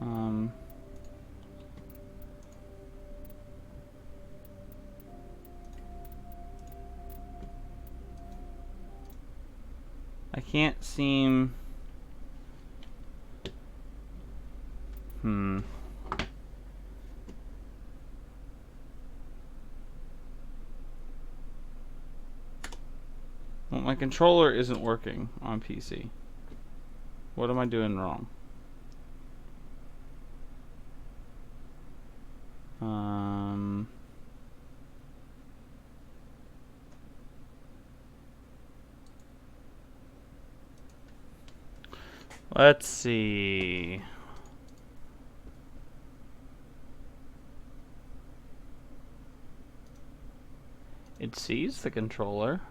I can't seem... Well, my controller isn't working on PC. What am I doing wrong? Let's see. It sees the controller.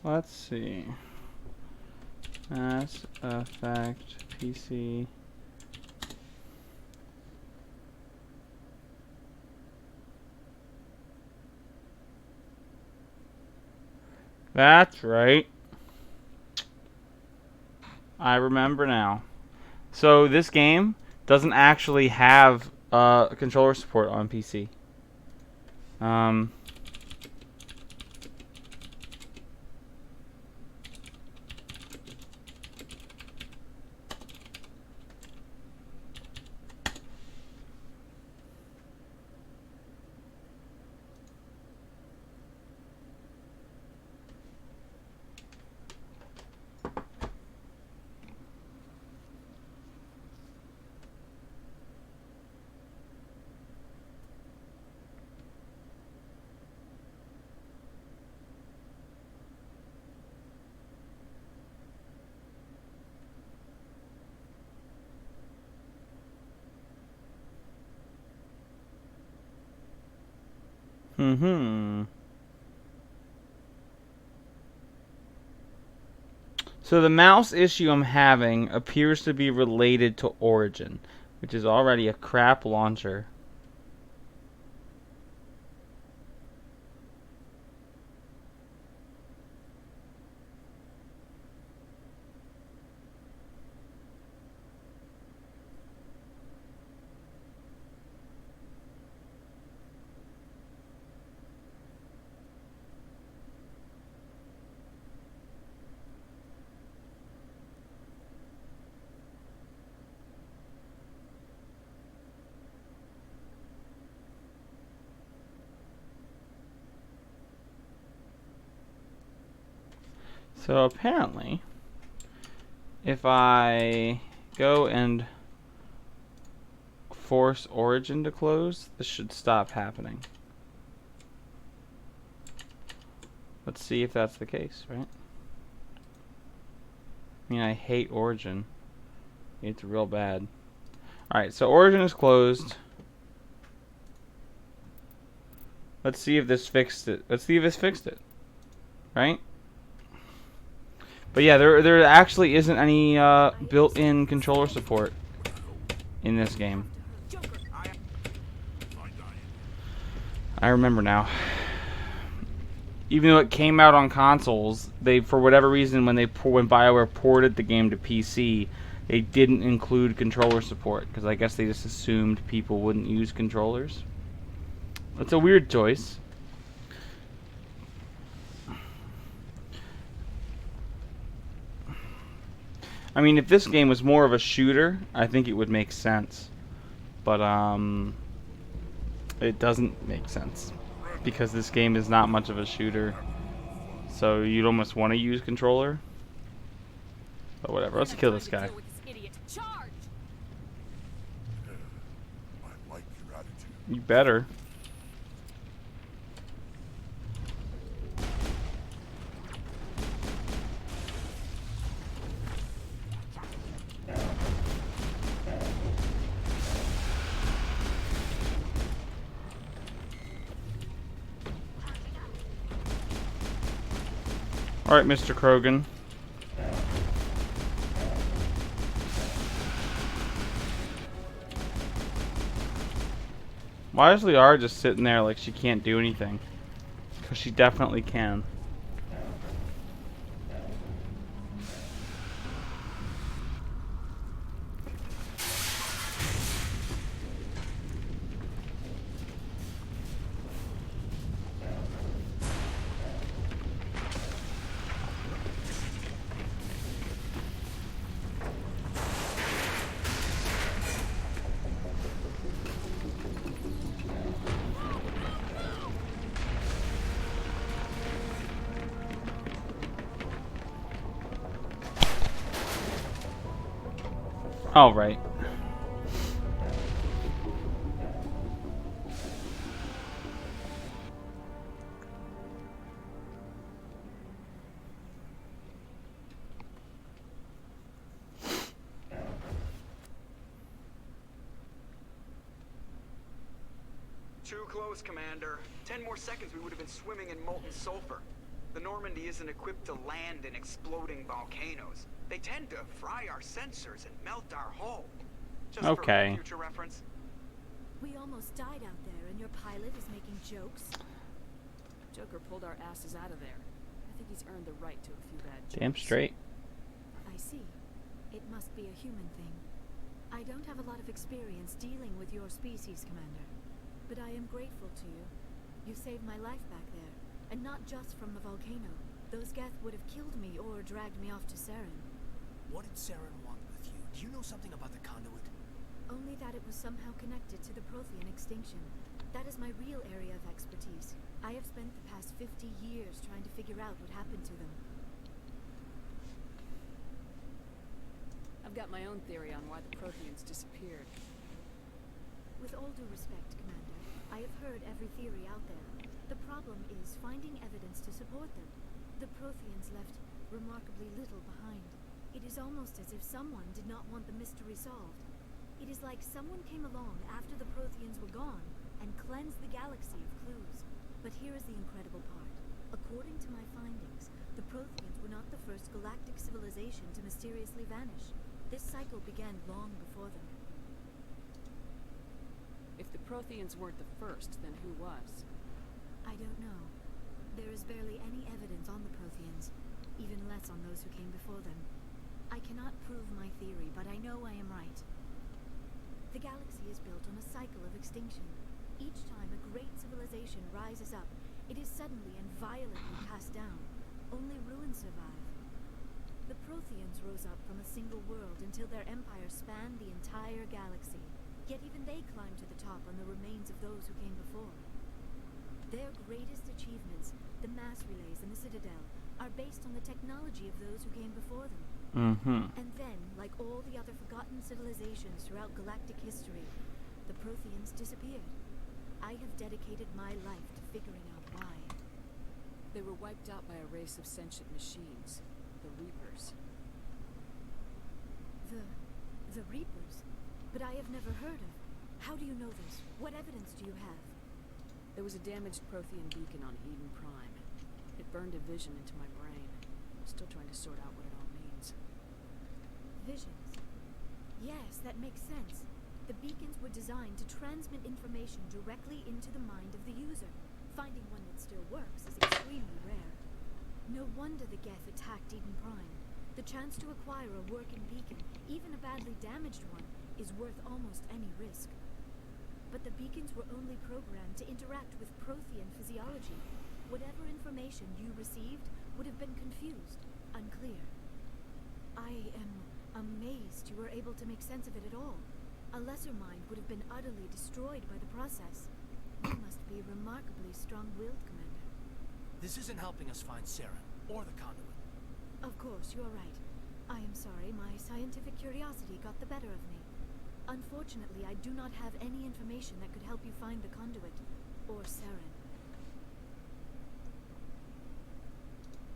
Let's see. Mass Effect PC. That's right. I remember now. So this game doesn't actually have controller support on PC. So the mouse issue I'm having appears to be related to Origin, which is already a crap launcher. So apparently, if I go and force Origin to close, this should stop happening. Let's see if that's the case, right? I mean, I hate Origin. It's real bad. Alright, so Origin is closed. Let's see if this fixed it. Let's see if this fixed it. Right? But yeah, there actually isn't any built-in controller support in this game. I remember now. Even though it came out on consoles, they, for whatever reason, when BioWare ported the game to PC, they didn't include controller support because I guess they just assumed people wouldn't use controllers. It's a weird choice. I mean, if this game was more of a shooter, I think it would make sense. But it doesn't make sense because this game is not much of a shooter. So you'd almost want to use controller. But whatever, let's kill this guy. I like your attitude. You better. Alright, Mr. Krogan. Why is Liara just sitting there like she can't do anything? Because she definitely can. All right. Too close, Commander. 10 more seconds we would have been swimming in molten sulfur. The Normandy isn't equipped to land in exploding volcanoes. They tend to fry our sensors and melt our hull. Just okay. For future reference. We almost died out there, and your pilot is making jokes. Joker pulled our asses out of there. I think he's earned the right to a few bad jokes. Damn straight. I see. It must be a human thing. I don't have a lot of experience dealing with your species, Commander. But I am grateful to you. You saved my life back there. And not just from the volcano. Those Geth would have killed me or dragged me off to Saren. What did Saren want with you? Do you know something about the conduit? Only that it was somehow connected to the Prothean extinction. That is my real area of expertise. I have spent the past 50 years trying to figure out what happened to them. I've got my own theory on why the Protheans disappeared. With all due respect, Commander, I have heard every theory out there. The problem is finding evidence to support them. The Protheans left remarkably little behind. It is almost as if someone did not want the mystery solved. It is like someone came along after the Protheans were gone and cleansed the galaxy of clues. But here is the incredible part. According to my findings, the Protheans were not the first galactic civilization to mysteriously vanish. This cycle began long before them. If the Protheans weren't the first, then who was? I don't know. There is barely any evidence on the Protheans, even less on those who came before them. I cannot prove my theory, but I know I am right. The galaxy is built on a cycle of extinction. Each time a great civilization rises up, it is suddenly and violently cast down. Only ruins survive. The Protheans rose up from a single world until their empire spanned the entire galaxy. Yet even they climbed to the top on the remains of those who came before. Their greatest achievements, the mass relays and the Citadel, are based on the technology of those who came before them. And then, like all the other forgotten civilizations throughout galactic history, the Protheans disappeared. I have dedicated my life to figuring out why. They were wiped out by a race of sentient machines, the Reapers. The Reapers? But I have never heard of. How do you know this? What evidence do you have? There was a damaged Prothean beacon on Eden Prime. It burned a vision into my brain. I'm still trying to sort out what it all means. Visions. Yes, that makes sense. The beacons were designed to transmit information directly into the mind of the user. Finding one that still works is extremely rare. No wonder the Geth attacked Eden Prime. The chance to acquire a working beacon, even a badly damaged one, is worth almost any risk. But the beacons were only programmed to interact with Prothean physiology. Whatever information you received would have been confused, unclear. I am amazed you were able to make sense of it at all. A lesser mind would have been utterly destroyed by the process. You must be remarkably strong-willed, Commander. This isn't helping us find Saren, or the conduit. Of course, you're right. I am sorry, my scientific curiosity got the better of me. Unfortunately, I do not have any information that could help you find the conduit, or Saren.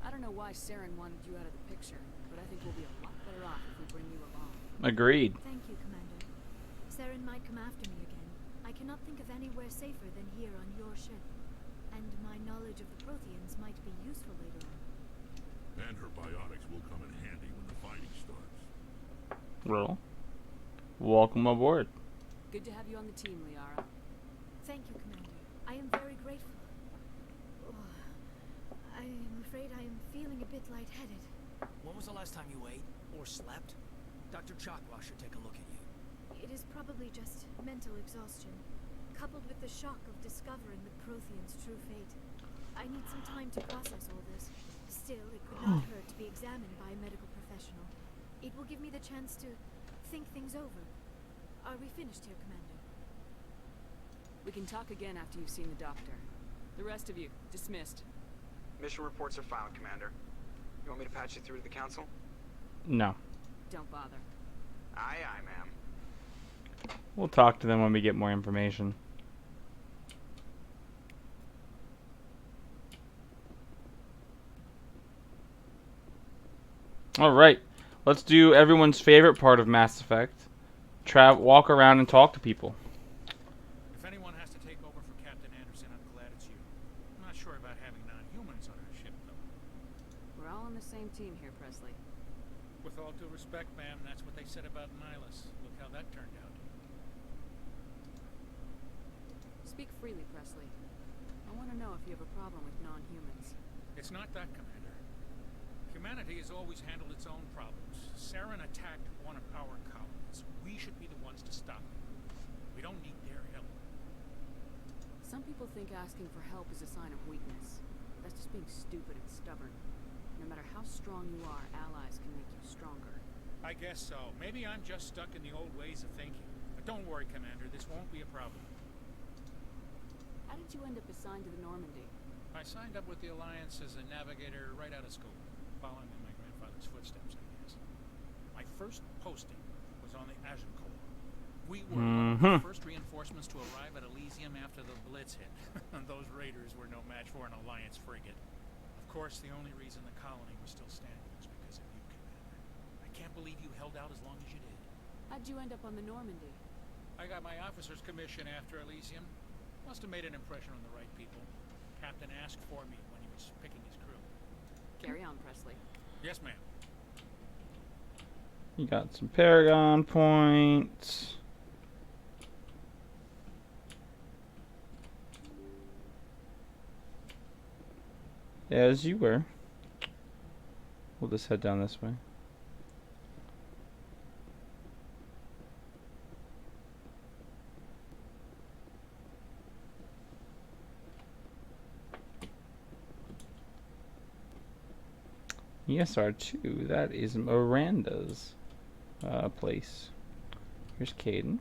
I don't know why Saren wanted you out of the picture, but I think we'll be a lot better off if we bring you along. Agreed. Thank you, Commander. Saren might come after me again. I cannot think of anywhere safer than here on your ship. And my knowledge of the Protheans might be useful later on. And her biotics will come in handy when the fighting starts. Well, welcome aboard. Good to have you on the team, Liara. Thank you, Commander. I am very grateful. Oh, I am afraid I am feeling a bit lightheaded. When was the last time you ate or slept? Dr. Chakwa should take a look at you. It is probably just mental exhaustion, coupled with the shock of discovering the Protheans' true fate. I need some time to process all this. Still, it could not hurt to be examined by a medical professional. It will give me the chance to think things over. Are we finished here, Commander? We can talk again after you've seen the doctor. The rest of you, dismissed. Mission reports are filed, Commander. You want me to patch you through to the Council? No. Don't bother. Aye, aye, ma'am. We'll talk to them when we get more information. Alright. Let's do everyone's favorite part of Mass Effect. Walk around and talk to people. If anyone has to take over for Captain Anderson, I'm glad it's you. I'm not sure about having non-humans on our ship, though. We're all on the same team here, Presley. With all due respect, ma'am, that's what they said about Nihilus. Look how that turned out. Speak freely, Presley. I want to know if you have a problem with non-humans. It's not that, Commander. Humanity has always handled its own problems. Saren attacked one of our colonies. We should be the ones to stop it. We don't need their help. Some people think asking for help is a sign of weakness. That's just being stupid and stubborn. No matter how strong you are, allies can make you stronger. I guess so. Maybe I'm just stuck in the old ways of thinking. But don't worry, Commander. This won't be a problem. How did you end up assigned to the Normandy? I signed up with the Alliance as a navigator right out of school, following in my grandfather's footsteps, I guess. My first posting was on the Agincourt. We were one of the first reinforcements to arrive at Elysium after the Blitz hit. Those raiders were no match for an Alliance frigate. Of course, the only reason the colony was still standing was because of you, Commander. I can't believe you held out as long as you did. How'd you end up on the Normandy? I got my officer's commission after Elysium. Must have made an impression on the right people. Captain asked for me when he was picking his crew. Carry on, Presley. Yes, ma'am. You got some Paragon points. As you were. We'll just head down this way. ESR2, that is Miranda's place. Here's Kaidan.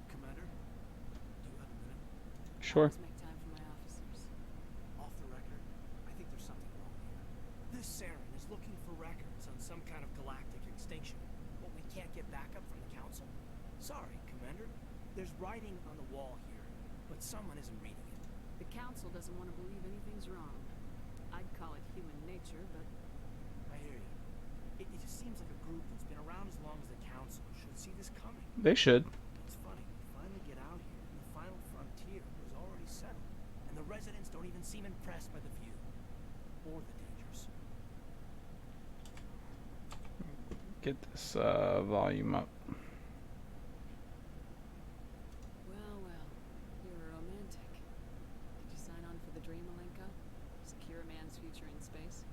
Commander, do you have a minute? Sure. Always make time for my officers. Off the record, I think there's something wrong here. This Saren is looking for records on some kind of galactic extinction, but we can't get backup from the Council? Sorry, Commander. There's writing on the wall here, but someone isn't reading it. The Council doesn't want to believe anything's wrong. I'd call it human nature, but I hear you. It just seems like a group that's been around as long as the Council should see this coming. They should. It's funny, we finally get out here, and the final frontier was already settled, and the residents don't even seem impressed by the view, or the dangers. Get this volume up. well, you're a romantic. Did you sign on for the dream, Alenko? Secure a man's future in space?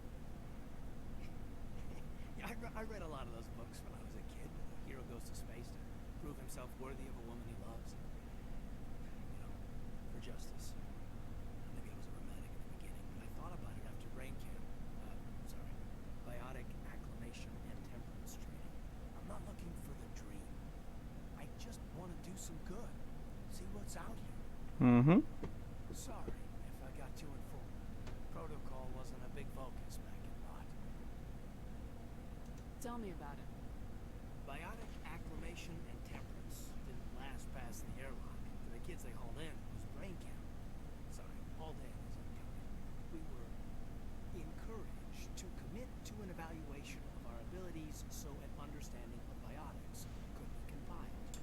Yeah, I read a lot of those books when I was a kid. The hero goes to space to prove himself worthy of a woman he loves. And, you know, for justice. Maybe I was a romantic in the beginning, but I thought about it after brain camp. Biotic acclimation and temperance training. I'm not looking for the dream. I just want to do some good. See what's out here. Mm-hmm. Sorry if I got too informed. Protocol wasn't a big focus back in Lot. Tell me about it. Biotic acclimation and temperance didn't last past the airlock. For the kids they hauled in, it was brain camp. Sorry, hauled in is uncounted. We were encouraged to commit to an evaluation of our abilities so an understanding of biotics could be compiled.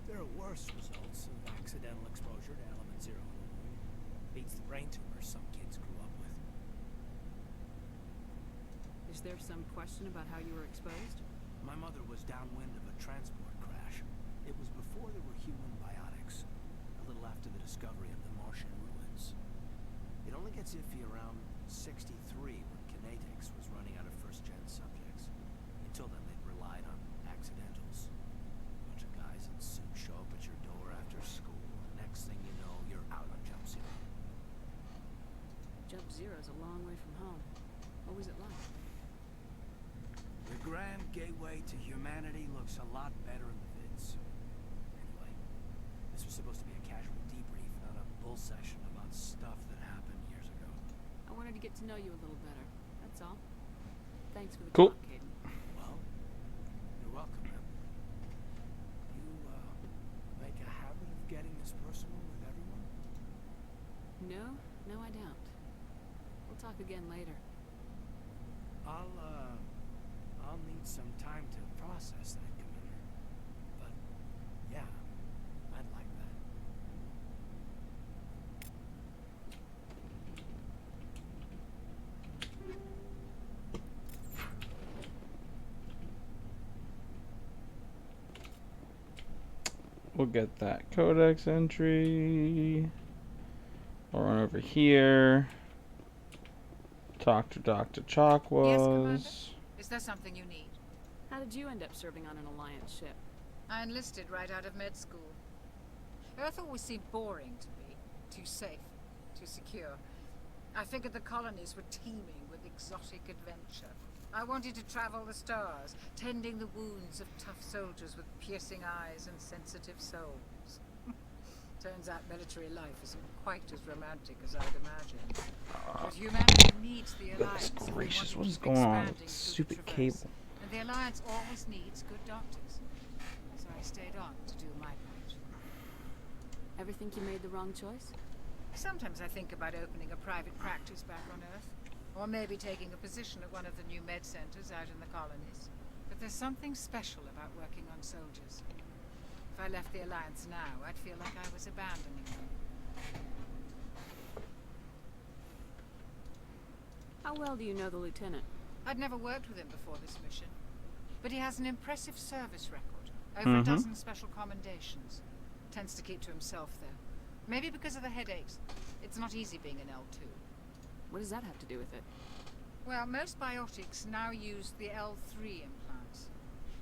There are worse results of accidental exposure to element 0 in the womb. Beats the brain tumors some kids grew up with. Is there some question about how you were exposed? My mother was downwind of a transport crash. It was before there were human biotics, a little after the discovery of the Martian ruins. It only gets iffy around 63 when Kinetics was running out of first-gen subjects. Until then, they'd relied on accidentals. A bunch of guys in suits show up at your door after school, and next thing you know, you're out on Jump Zero. Jump Zero's a long way from home. What was it like? The Grand Gateway to Humanity looks a lot better in the vids. Anyway, this was supposed to be a casual debrief, not a bull session about stuff that happened years ago. I wanted to get to know you a little better. That's all. Thanks for the Cool. talk, Caden. Well, you're welcome, man. You, make a habit of getting this personal with everyone? No, I don't. We'll talk again later. I'll need some time to process that, Commander. But, yeah, I'd like that. We'll get that codex entry. I'll run over here. Talk to Dr. Chakwas. Is there something you need? How did you end up serving on an Alliance ship? I enlisted right out of med school. Earth always seemed boring to me. Too safe, too secure. I figured the colonies were teeming with exotic adventure. I wanted to travel the stars, tending the wounds of tough soldiers with piercing eyes and sensitive souls. Turns out military life isn't quite as romantic as I'd imagined. But humanity needs the Alliance. Goodness if we gracious, want to what is keep going on with expanding this through the stupid Traverse. cable? And the Alliance always needs good doctors. So I stayed on to do my part. Ever think you made the wrong choice? Sometimes I think about opening a private practice back on Earth. Or maybe taking a position at one of the new med centers out in the colonies. But there's something special about working on soldiers. If I left the Alliance now, I'd feel like I was abandoning them. How well do you know the Lieutenant? I'd never worked with him before this mission. But he has an impressive service record. Over a dozen special commendations. Tends to keep to himself, though. Maybe because of the headaches. It's not easy being an L2. What does that have to do with it? Well, most biotics now use the L3 implants.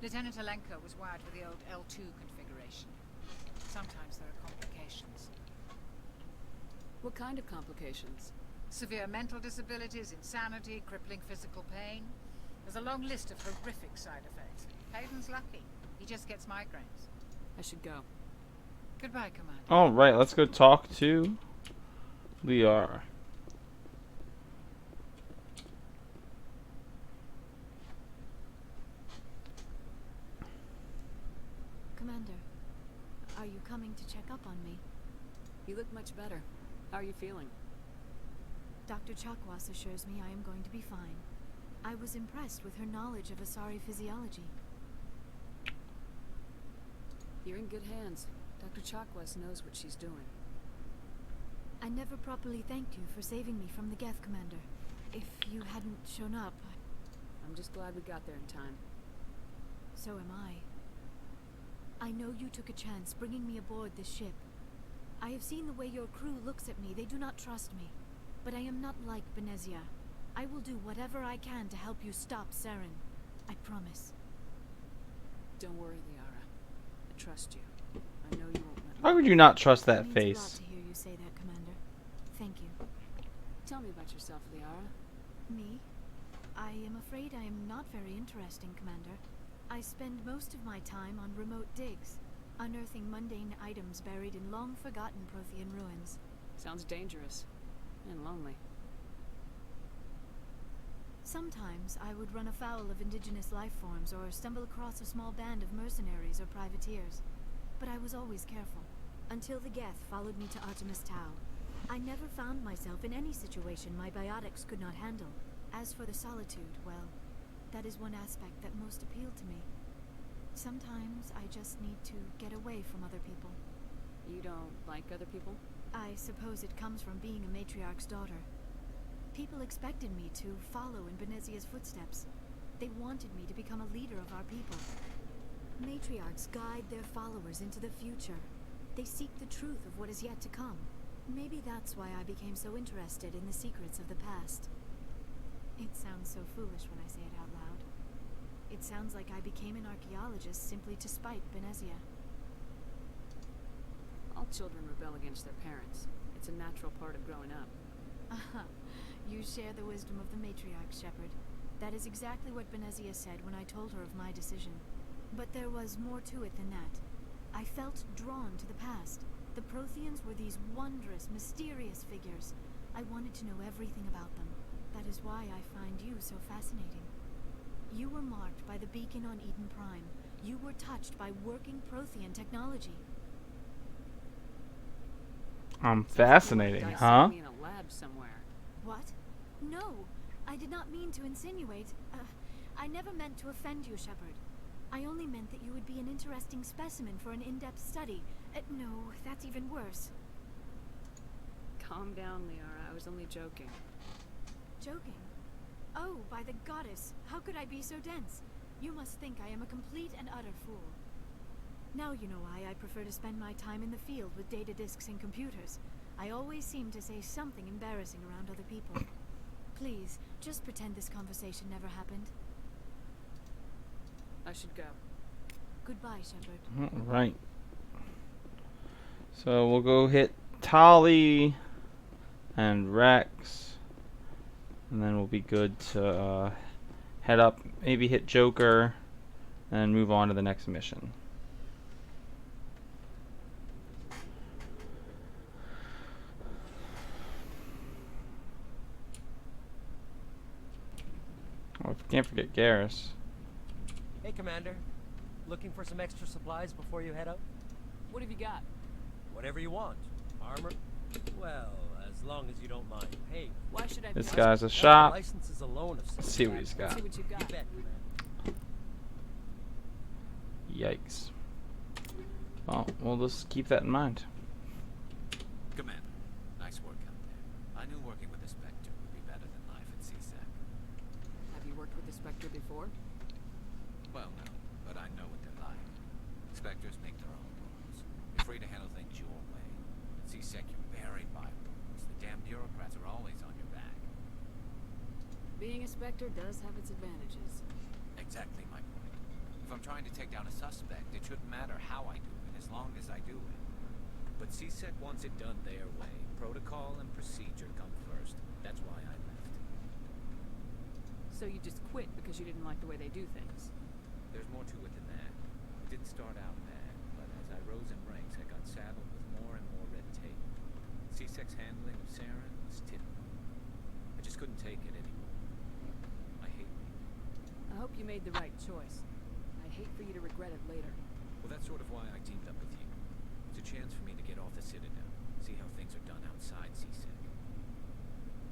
Lieutenant Alenko was wired for the old L2 configuration. Sometimes there are complications. What kind of complications? Severe mental disabilities, insanity, crippling physical pain. There's a long list of horrific side effects. Hayden's lucky. He just gets migraines. I should go. Goodbye, Commander. All right, let's go talk to Liara. Commander, are you coming to check up on me? You look much better. How are you feeling? Dr. Chakwas assures me I am going to be fine. I was impressed with her knowledge of Asari physiology. You're in good hands. Dr. Chakwas knows what she's doing. I never properly thanked you for saving me from the Geth, Commander. If you hadn't shown up, I'm just glad we got there in time. So am I. I know you took a chance bringing me aboard this ship. I have seen the way your crew looks at me. They do not trust me. But I am not like Benezia. I will do whatever I can to help you stop Saren. I promise. Don't worry, Liara. I trust you. I know you won't let me. How could you not trust that It means face? a lot to hear you say that, Commander. Thank you. Tell me about yourself, Liara. Me? I am afraid I am not very interesting, Commander. I spend most of my time on remote digs, unearthing mundane items buried in long-forgotten Prothean ruins. Sounds dangerous. And lonely. Sometimes I would run afoul of indigenous life forms or stumble across a small band of mercenaries or privateers. But I was always careful, until the Geth followed me to Artemis Tau. I never found myself in any situation my biotics could not handle. As for the solitude, well, that is one aspect that most appealed to me. Sometimes I just need to get away from other people. You don't like other people? I suppose it comes from being a matriarch's daughter. People expected me to follow in Benezia's footsteps. They wanted me to become a leader of our people. Matriarchs guide their followers into the future. They seek the truth of what is yet to come. Maybe that's why I became so interested in the secrets of the past. It sounds so foolish when I say it out loud. It sounds like I became an archaeologist simply to spite Benezia. All children rebel against their parents. It's a natural part of growing up. Aha. You share the wisdom of the matriarch, Shepard. That is exactly what Benezia said when I told her of my decision. But there was more to it than that. I felt drawn to the past. The Protheans were these wondrous, mysterious figures. I wanted to know everything about them. That is why I find you so fascinating. You were marked by the beacon on Eden Prime. You were touched by working Prothean technology. Fascinating, huh? Me in a lab somewhere. What? No, I did not mean to insinuate. I never meant to offend you, Shepard. I only meant that you would be an interesting specimen for an in-depth study. No, that's even worse. Calm down, Liara. I was only joking. Joking? Oh, by the goddess, how could I be so dense? You must think I am a complete and utter fool. Now you know why I prefer to spend my time in the field with data disks and computers. I always seem to say something embarrassing around other people. Please, just pretend this conversation never happened. I should go. Goodbye, Shepard. All right. So we'll go hit Tali and Rex, and then we'll be good to head up, maybe hit Joker, and move on to the next mission. Oh, can't forget Garrus. Hey, Commander. Looking for some extra supplies before you head out? What have you got? Whatever you want. Armor? Well, as long as you don't mind. Hey, why should I? This guy's a shop. Licenses alone of Let's see what he's got. See what you got. You bet, Yikes. Well, we'll just keep that in mind. Commander, nice work out there. I knew working with the Spectre would be better than life at CSEC. Have you worked with the Spectre before? Well, no, but I know what they're like. Spectres make their own rules. You're free to handle things your way. At CSEC, you're buried by rules. The damn bureaucrats are always on your back. Being a Spectre does have its advantages. Exactly my point. If I'm trying to take down a suspect, it shouldn't matter how I do it, as long as I do it. But CSEC wants it done their way. Protocol and procedure come first. That's why I left. So you just quit because you didn't like the way they do things? There's more to it than that. It didn't start out bad, but as I rose in ranks, I got saddled with more and more red tape. C-Sec's handling of Saren was typical. I just couldn't take it anymore. I hate leaving. I hope you made the right choice. I'd hate for you to regret it later. Well, that's sort of why I teamed up with you. It's a chance for me to get off the Citadel, see how things are done outside C-Sec.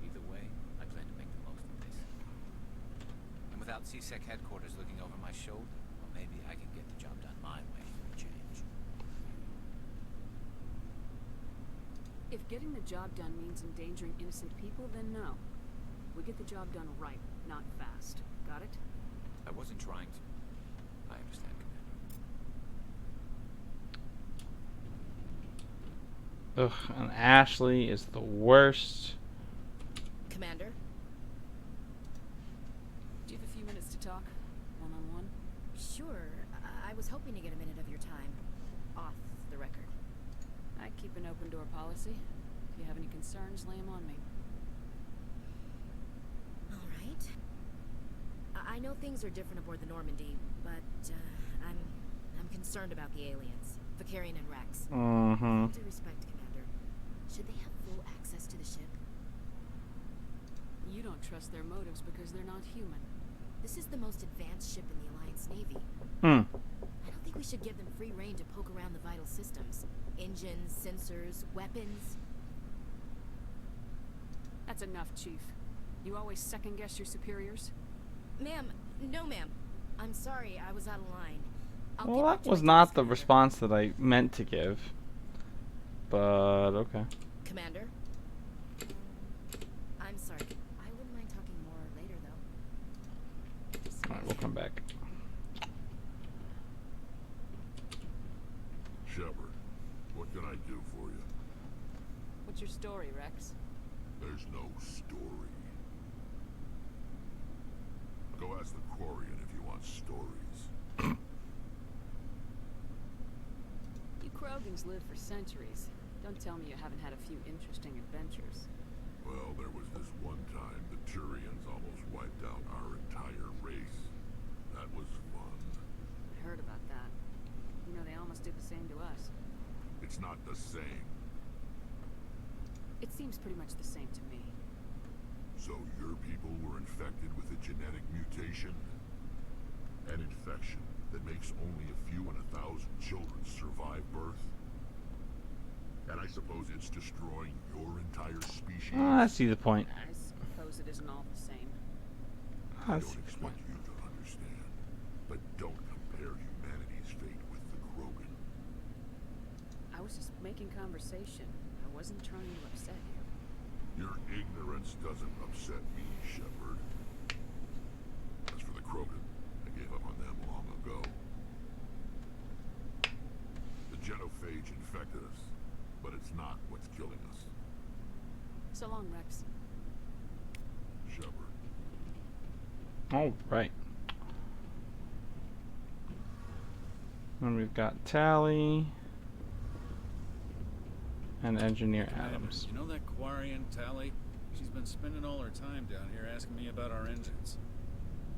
Either way, I plan to make the most of this. And without C-Sec headquarters looking over my shoulder, well, maybe I can get the job done my way for a change. If getting the job done means endangering innocent people, then no. We get the job done right, not fast. Got it? I wasn't trying to. I understand, Commander. Ugh, and Ashley is the worst. Commander? Do you have a few minutes to talk? One-on-one? Sure. I was hoping to get a minute of your time. Off the record. I keep an open door policy. If you have any concerns, lay them on me. All right. I know things are different aboard the Normandy, but I'm concerned about the aliens, Vicarian and Rex. Mm-hmm. With due respect, Commander, should they have full access to the ship? You don't trust their motives because they're not human. This is the most advanced ship in the Alliance Navy. Hmm. I don't think we should give them free rein to poke around the vital systems. Engines, sensors, weapons. That's enough, Chief. You always second-guess your superiors? Ma'am, no ma'am. I'm sorry, I was out of line. I'll Well, get back that to was my not task, the Commander. response that I meant to give. But, okay. Commander? I'm sorry. I wouldn't mind talking more later, though. Alright, we'll come back. Shepard, what can I do for you? What's your story, Rex? There's no story. Go ask the Quarian if you want stories. You Krogans lived for centuries. Don't tell me you haven't had a few interesting adventures. Well, there was this one time the Turians almost wiped out our entire race. That was fun. I heard about that. You know, they almost did the same to us. It's not the same. It seems pretty much the same to me. So your people were infected with a genetic mutation? An infection that makes only a few in 1,000 children survive birth? And I suppose it's destroying your entire species? I see the point. I suppose it isn't all the same. I don't expect you to understand, but don't compare humanity's fate with the Krogan. I was just making conversation. I wasn't trying to upset you. Your ignorance doesn't upset me, Shepard. As for the Krogan, I gave up on them long ago. The genophage infected us, but it's not what's killing us. So long, Rex. Shepard. All right. And we've got Tally and Engineer Adams. You know that Quarian Tally? She's been spending all her time down here asking me about our engines.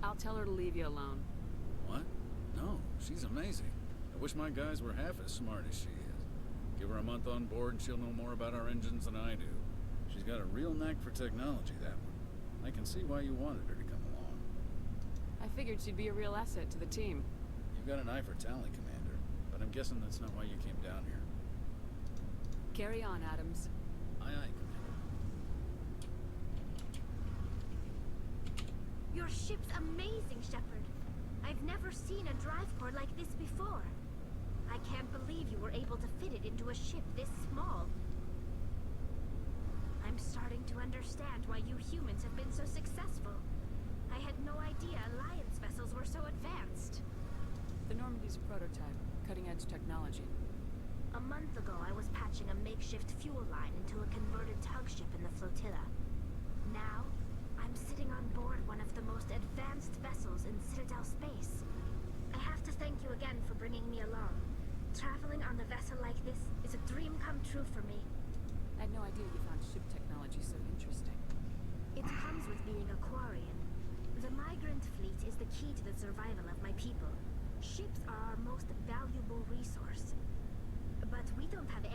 I'll tell her to leave you alone. What? No, she's amazing. I wish my guys were half as smart as she is. Give her a month on board and she'll know more about our engines than I do. She's got a real knack for technology, that one. I can see why you wanted her to come along. I figured she'd be a real asset to the team. You've got an eye for Tally, Commander, but I'm guessing that's not why you came down here. Carry on, Adams. Aye, aye, Commander. Your ship's amazing, Shepard. I've never seen a drive core like this before. I can't believe you were able to fit it into a ship this small. I'm starting to understand why you humans have been so successful. I had no idea Alliance vessels were so advanced. The Normandy's a prototype, cutting-edge technology. A month ago, I was patching a makeshift fuel line into a converted tug ship in the flotilla. Now, I'm sitting on board one of the most advanced vessels in Citadel space. I have to thank you again for bringing me along. Traveling on a vessel like this is a dream come true for me. I had no idea you found ship technology so interesting. It comes with being a Quarian. The migrant fleet is the key to the survival of my people. Ships are our most valuable resource. But we don't have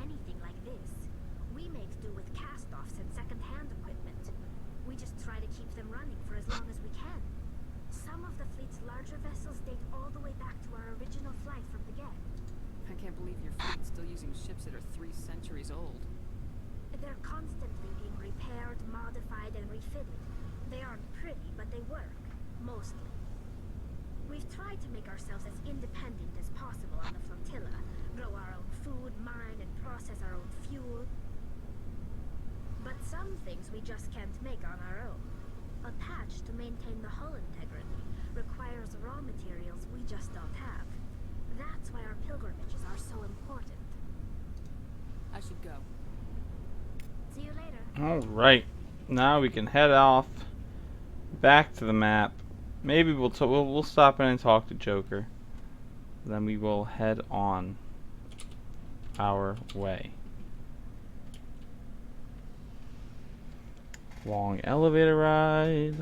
larger vessels date all the way back to our original flight from the get. I can't believe your fleet's still using ships that are 3 centuries old. They're constantly being repaired, modified, and refitted. They aren't pretty, but they work. Mostly. We've tried to make ourselves as independent as possible on the flotilla. Grow our own food, mine, and process our own fuel. But some things we just can't make on our own. A patch to maintain the hull integrity requires raw materials we just don't have. That's why our pilgrimages are so important. I should go. See you later. Alright. Now we can head off back to the map. Maybe we'll stop in and talk to Joker. Then we will head on our way. Long elevator ride.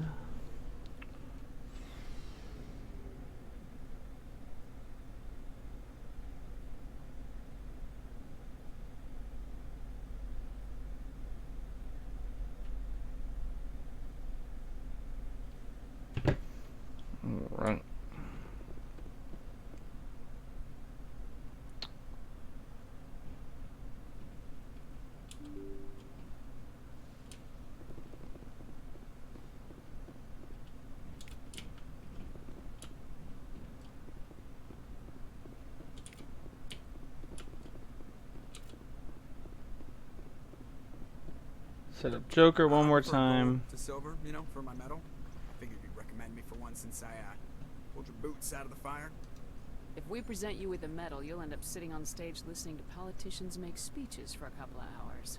Alright. Set up Joker one more time. To silver, you know, for my medal. Figured you'd recommend me for one since I pulled your boots out of the fire. If we present you with a medal, you'll end up sitting on stage listening to politicians make speeches for a couple of hours.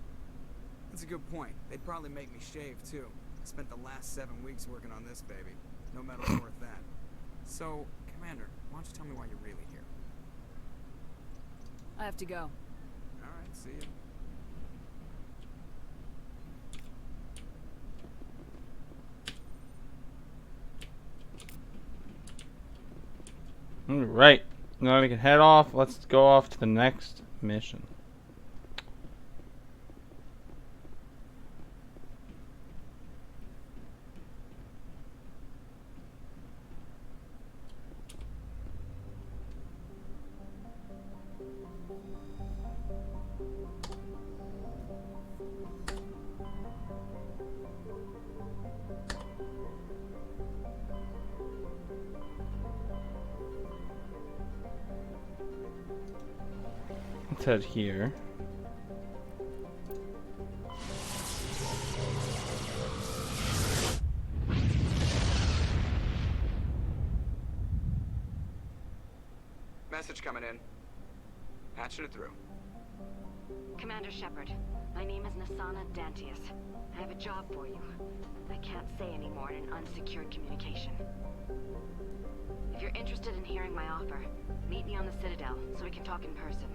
That's a good point. They'd probably make me shave too. I spent the last 7 weeks working on this baby. No medal's worth that. So, Commander, why don't you tell me why you're really here? I have to go. Alright, see you. Alright, now we can head off. Let's go off to the next mission. Let's head here. Message coming in. Patching it through. Commander Shepard, my name is Nasana Dantius. I have a job for you. I can't say anymore in an unsecured communication. If you're interested in hearing my offer, meet me on the Citadel so we can talk in person.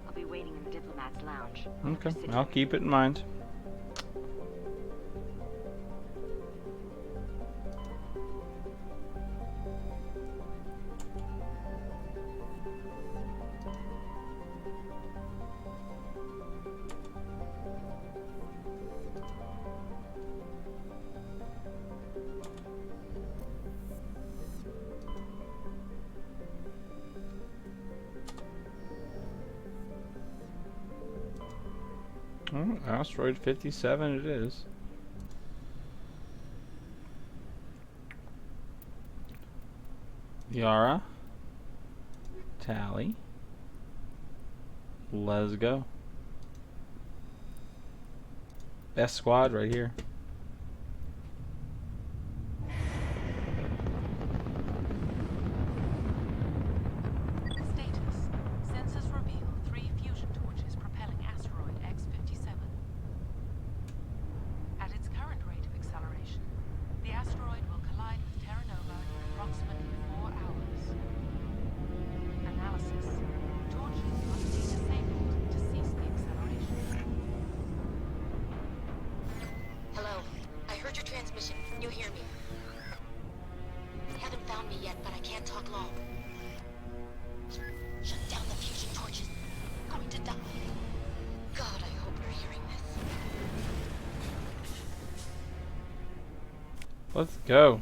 I'll be waiting in the Diplomat's Lounge. Okay, I'll keep it in mind. Oh, asteroid 57 it is. Yara. Tally. Let's go. Best squad right here. You hear me? They haven't found me yet, but I can't talk long. Shut down the fusion torches. I'm going to die. God, I hope you're hearing this. Let's go.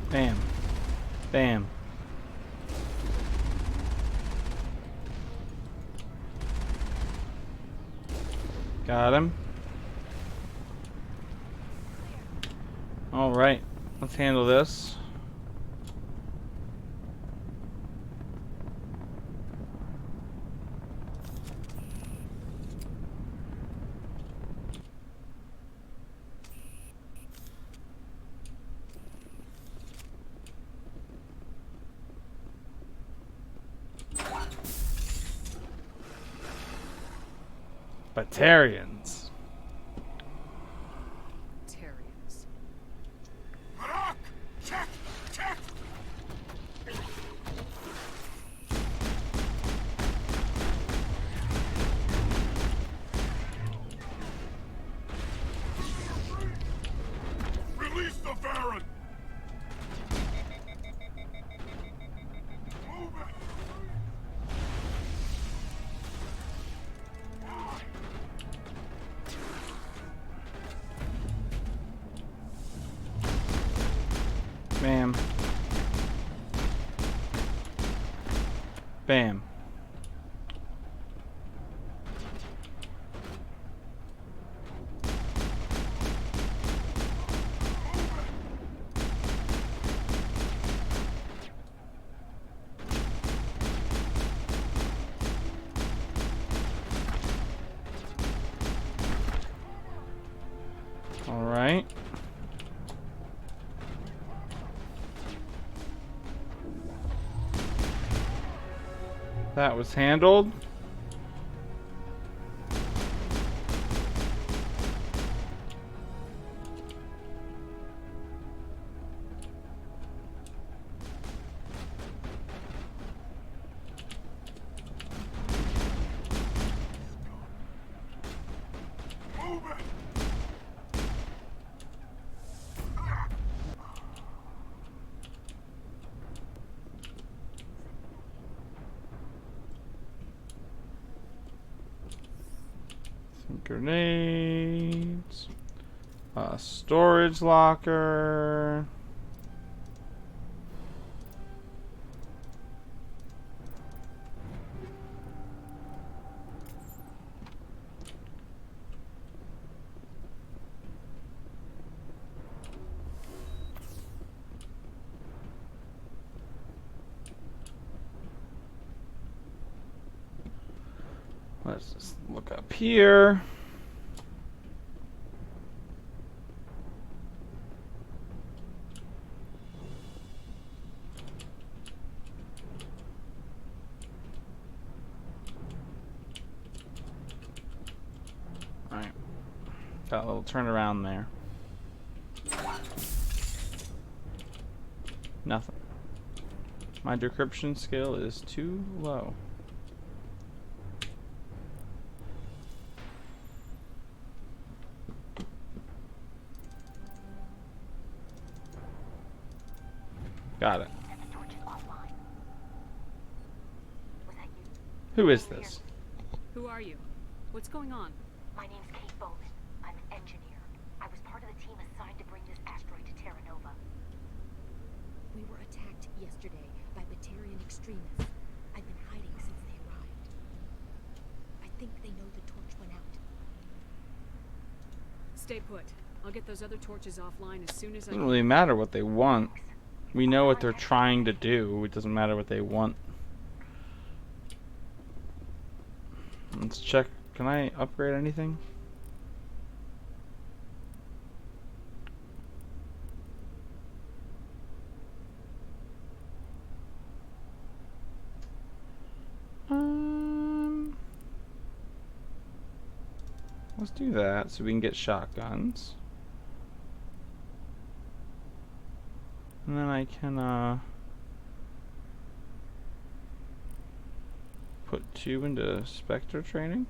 Bam. Bam. Got him. Alright, let's handle this. Batarians. Batarians. Check! Check! Release the Baron! Move it! Bam. Bam. All right. That was handled. Move it! Some grenades. A storage locker. Let's just look up here. Alright. Got a little turnaround there. Nothing. My decryption skill is too low. Got it. Who is this? Who are you? What's going on? My name's Kate Bowman. I'm an engineer. I was part of the team assigned to bring this asteroid to Terra Nova. We were attacked yesterday by Batarian extremists. I've been hiding since they arrived. I think they know the torch went out. Stay put. I'll get those other torches offline as soon as I Doesn't really matter what they want. We know what they're trying to do. It doesn't matter what they want. Let's check. Can I upgrade anything? Let's do that so we can get shotguns. And then I can put 2 into Spectre training.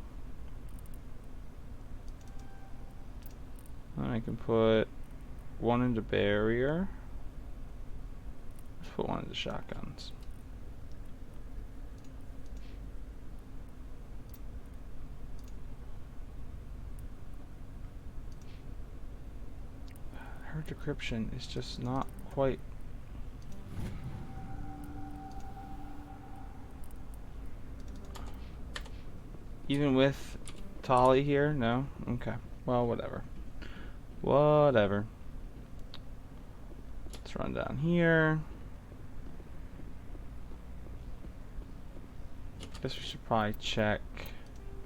Then I can put 1 into barrier. Let's put 1 into shotguns. Her decryption is just not quite Even with Tali here? No? Okay. Well, whatever. Whatever. Let's run down here. Guess we should probably check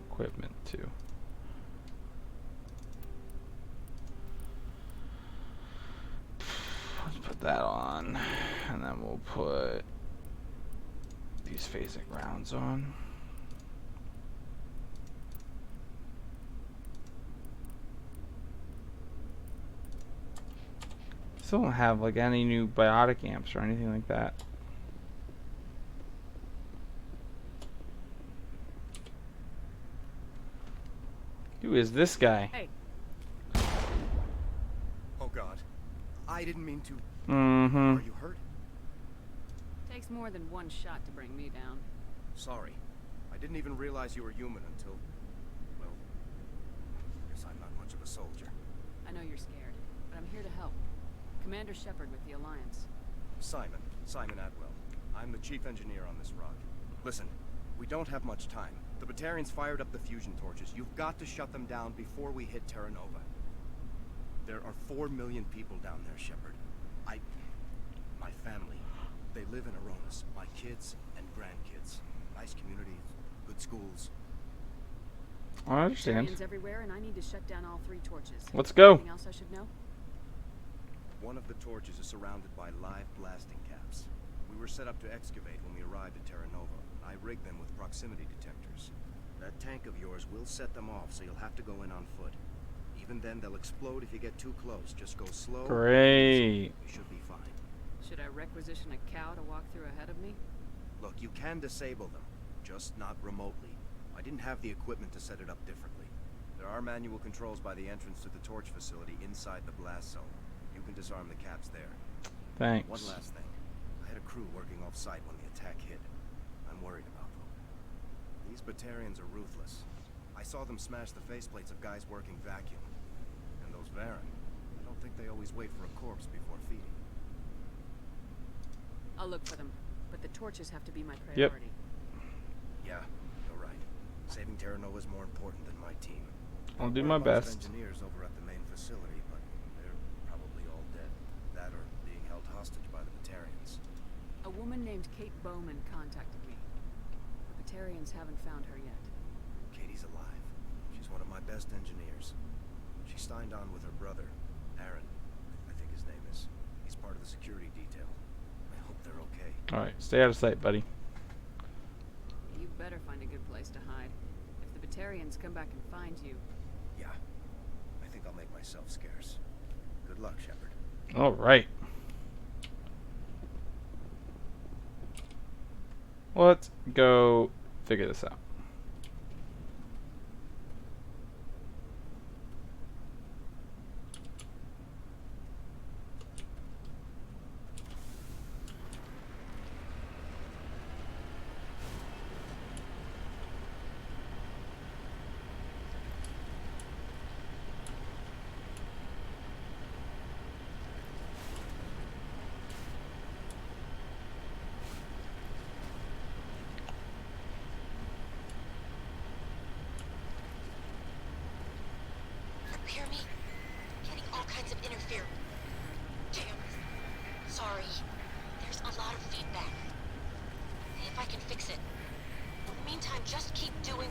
equipment too. Let's put that on, and then we'll put these phasic rounds on. Still don't have like any new biotic amps or anything like that. Who is this guy? Hey. Oh God, I didn't mean to. Mm-hmm. Are you hurt? Takes more than one shot to bring me down. Sorry, I didn't even realize you were human until, well, I guess I'm not much of a soldier. I know you're scared, but I'm here to help. Commander Shepard with the Alliance. Simon Atwell. I'm the chief engineer on this rod. Listen, we don't have much time. The Batarians fired up the fusion torches. You've got to shut them down before we hit Terra Nova. There are 4 million people down there, Shepard. My family, they live in Aronis. My kids and grandkids. Nice communities, good schools. I understand. Batarians everywhere, and I need to shut down all 3 torches. Let's go. Anything else I should know? One of the torches is surrounded by live blasting caps. We were set up to excavate when we arrived at Terra Nova. I rigged them with proximity detectors. That tank of yours will set them off, so you'll have to go in on foot. Even then, they'll explode if you get too close. Just go slow. Great. We should be fine. Should I requisition a cow to walk through ahead of me? Look, you can disable them, just not remotely. I didn't have the equipment to set it up differently. There are manual controls by the entrance to the torch facility inside the blast zone. You can disarm the caps there. Thanks. One last thing. I had a crew working off-site when the attack hit. I'm worried about them. These Batarians are ruthless. I saw them smash the faceplates of guys working vacuum. And those Varen, I don't think they always wait for a corpse before feeding. I'll look for them, but the torches have to be my priority. Yeah, you're right. Saving Terra Nova is more important than my team. I'll do There my are a bunch of best. engineers over at the main facility, but they're probably all dead. That or being held hostage by the Batarians. A woman named Kate Bowman contacted me. The Batarians haven't found her yet. Katie's alive. She's one of my best engineers. She signed on with her brother, Aaron, I think his name is. He's part of the security detail. I hope they're okay. Alright, stay out of sight, buddy. You better find a good place to hide. If the Batarians come back and find you... Yeah. I think I'll make myself scarce. Good luck, Shepard. Alright. Let's go figure this out. Hear me? Getting all kinds of interference. Damn. Sorry. There's a lot of feedback. If I can fix it. In the meantime, just keep doing...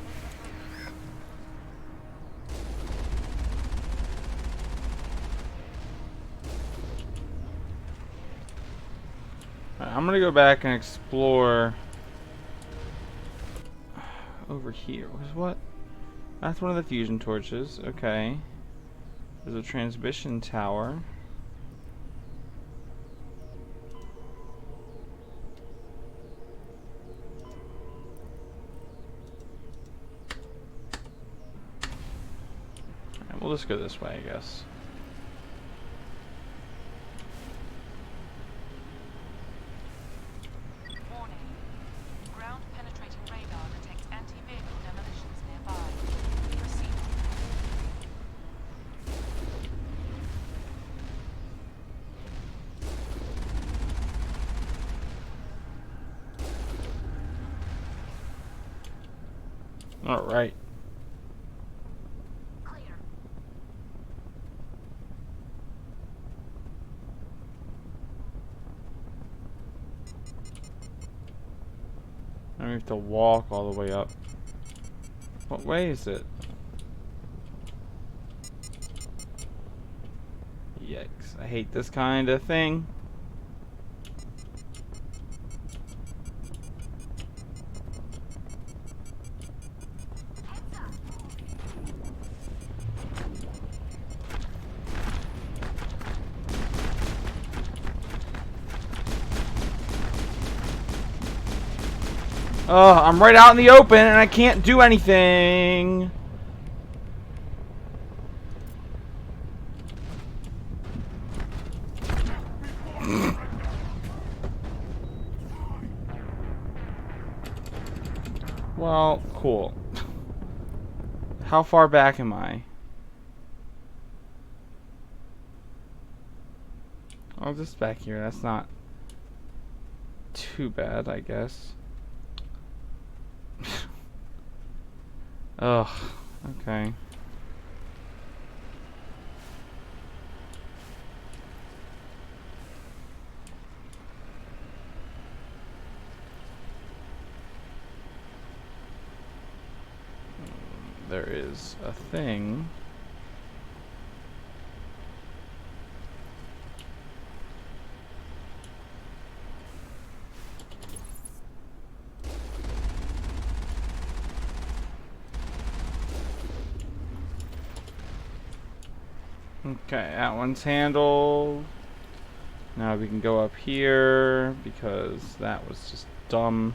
Alright, I'm gonna go back and explore over here. What? That's one of the fusion torches. Okay. There's a transmission tower. Alright, we'll just go this way, I guess. Warning. Ground penetrating radar detects anti-vehicle demolitions nearby. Proceed. Alright. I have to walk all the way up. What way is it? Yikes. I hate this kind of thing. Oh, I'm right out in the open and I can't do anything. Well, cool. How far back am I? Oh, just back here. That's not too bad, I guess. Ugh, okay. There is a thing. Okay, that one's handled. Now we can go up here because that was just dumb.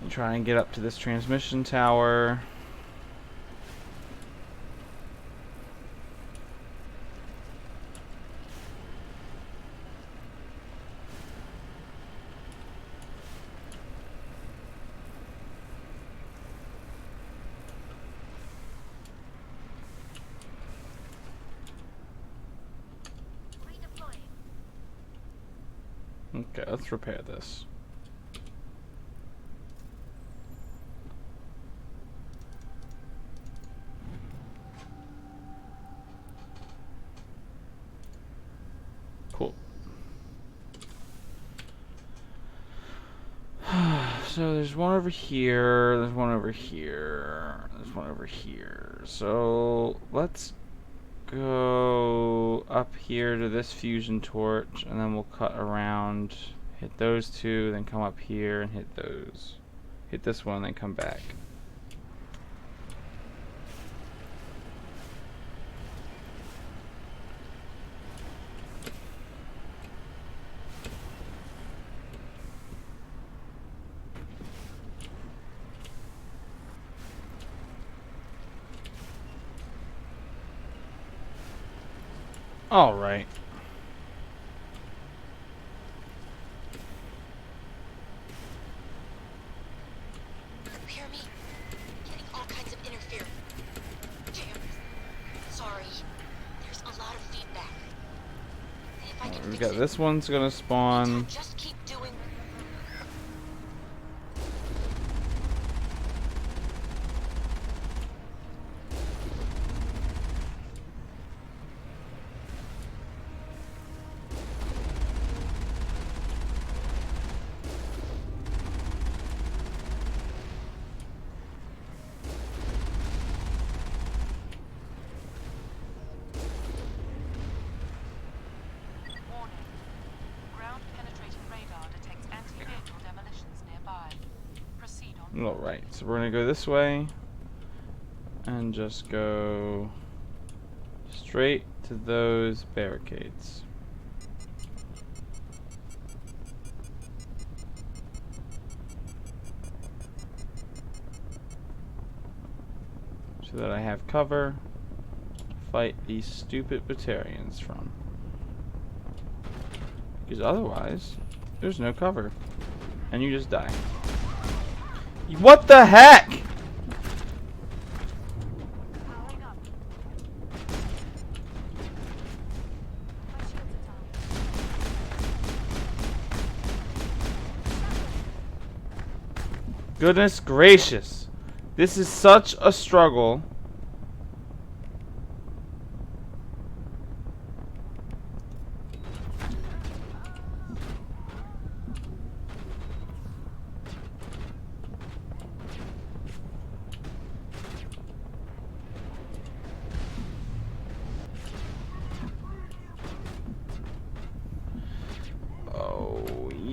And try and get up to this transmission tower. Okay, let's repair this. Cool. So there's one over here, there's one over here, there's one over here. So let's go up here to this fusion torch and then we'll cut around, hit those two, then come up here and hit those. Hit this one, then come back. All right. Hear me? Getting all kinds of interference. Damn. Sorry. There's a lot of feedback. And if I can We fix got it, this one's gonna spawn. just keep doing. Warning. Ground penetrating radar detects anti-vehicle demolitions nearby. Proceed on. Alright, so we're gonna go this way and just go straight to those barricades. So that I have cover to fight these stupid Batarians from. Because otherwise, there's no cover. And you just die. What the heck? Goodness gracious. This is such a struggle.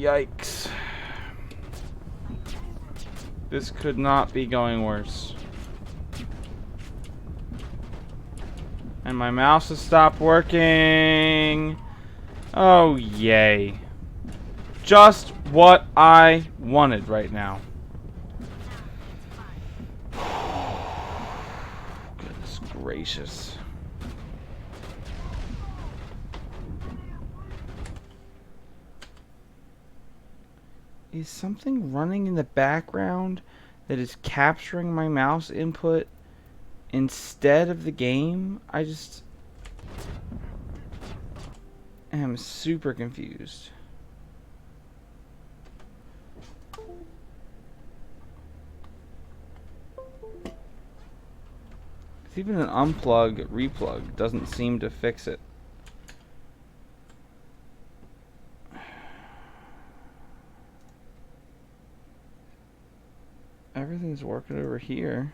Yikes. This could not be going worse. And my mouse has stopped working. Oh, yay. Just what I wanted right now. Goodness gracious. Is something running in the background that is capturing my mouse input instead of the game? I just am super confused. Even an unplug, replug doesn't seem to fix it. Everything's working over here.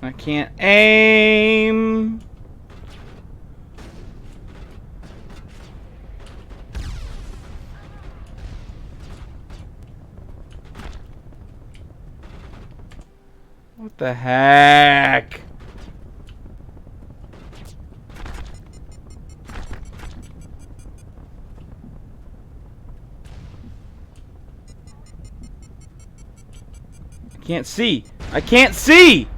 I can't aim. What the heck? I can't see. I can't see!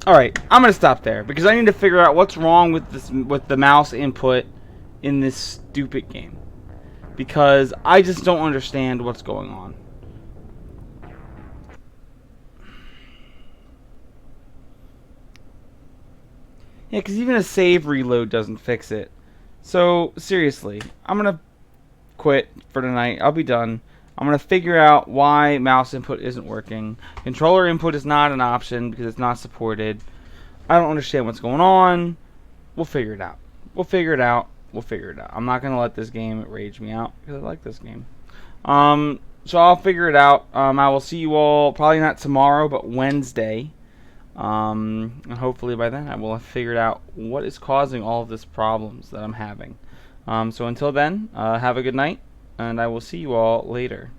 Alright, I'm gonna stop there because I need to figure out what's wrong with this, with the mouse input in this stupid game. Because I just don't understand what's going on. Yeah, because even a save reload doesn't fix it. So, seriously, I'm gonna quit for tonight. I'll be done. I'm going to figure out why mouse input isn't working. Controller input is not an option because it's not supported. I don't understand what's going on. We'll figure it out. We'll figure it out. We'll figure it out. I'm not going to let this game rage me out because I like this game. So I'll figure it out. I will see you all probably not tomorrow, but Wednesday. And hopefully by then I will have figured out what is causing all of these problems that I'm having. So until then, have a good night. And I will see you all later.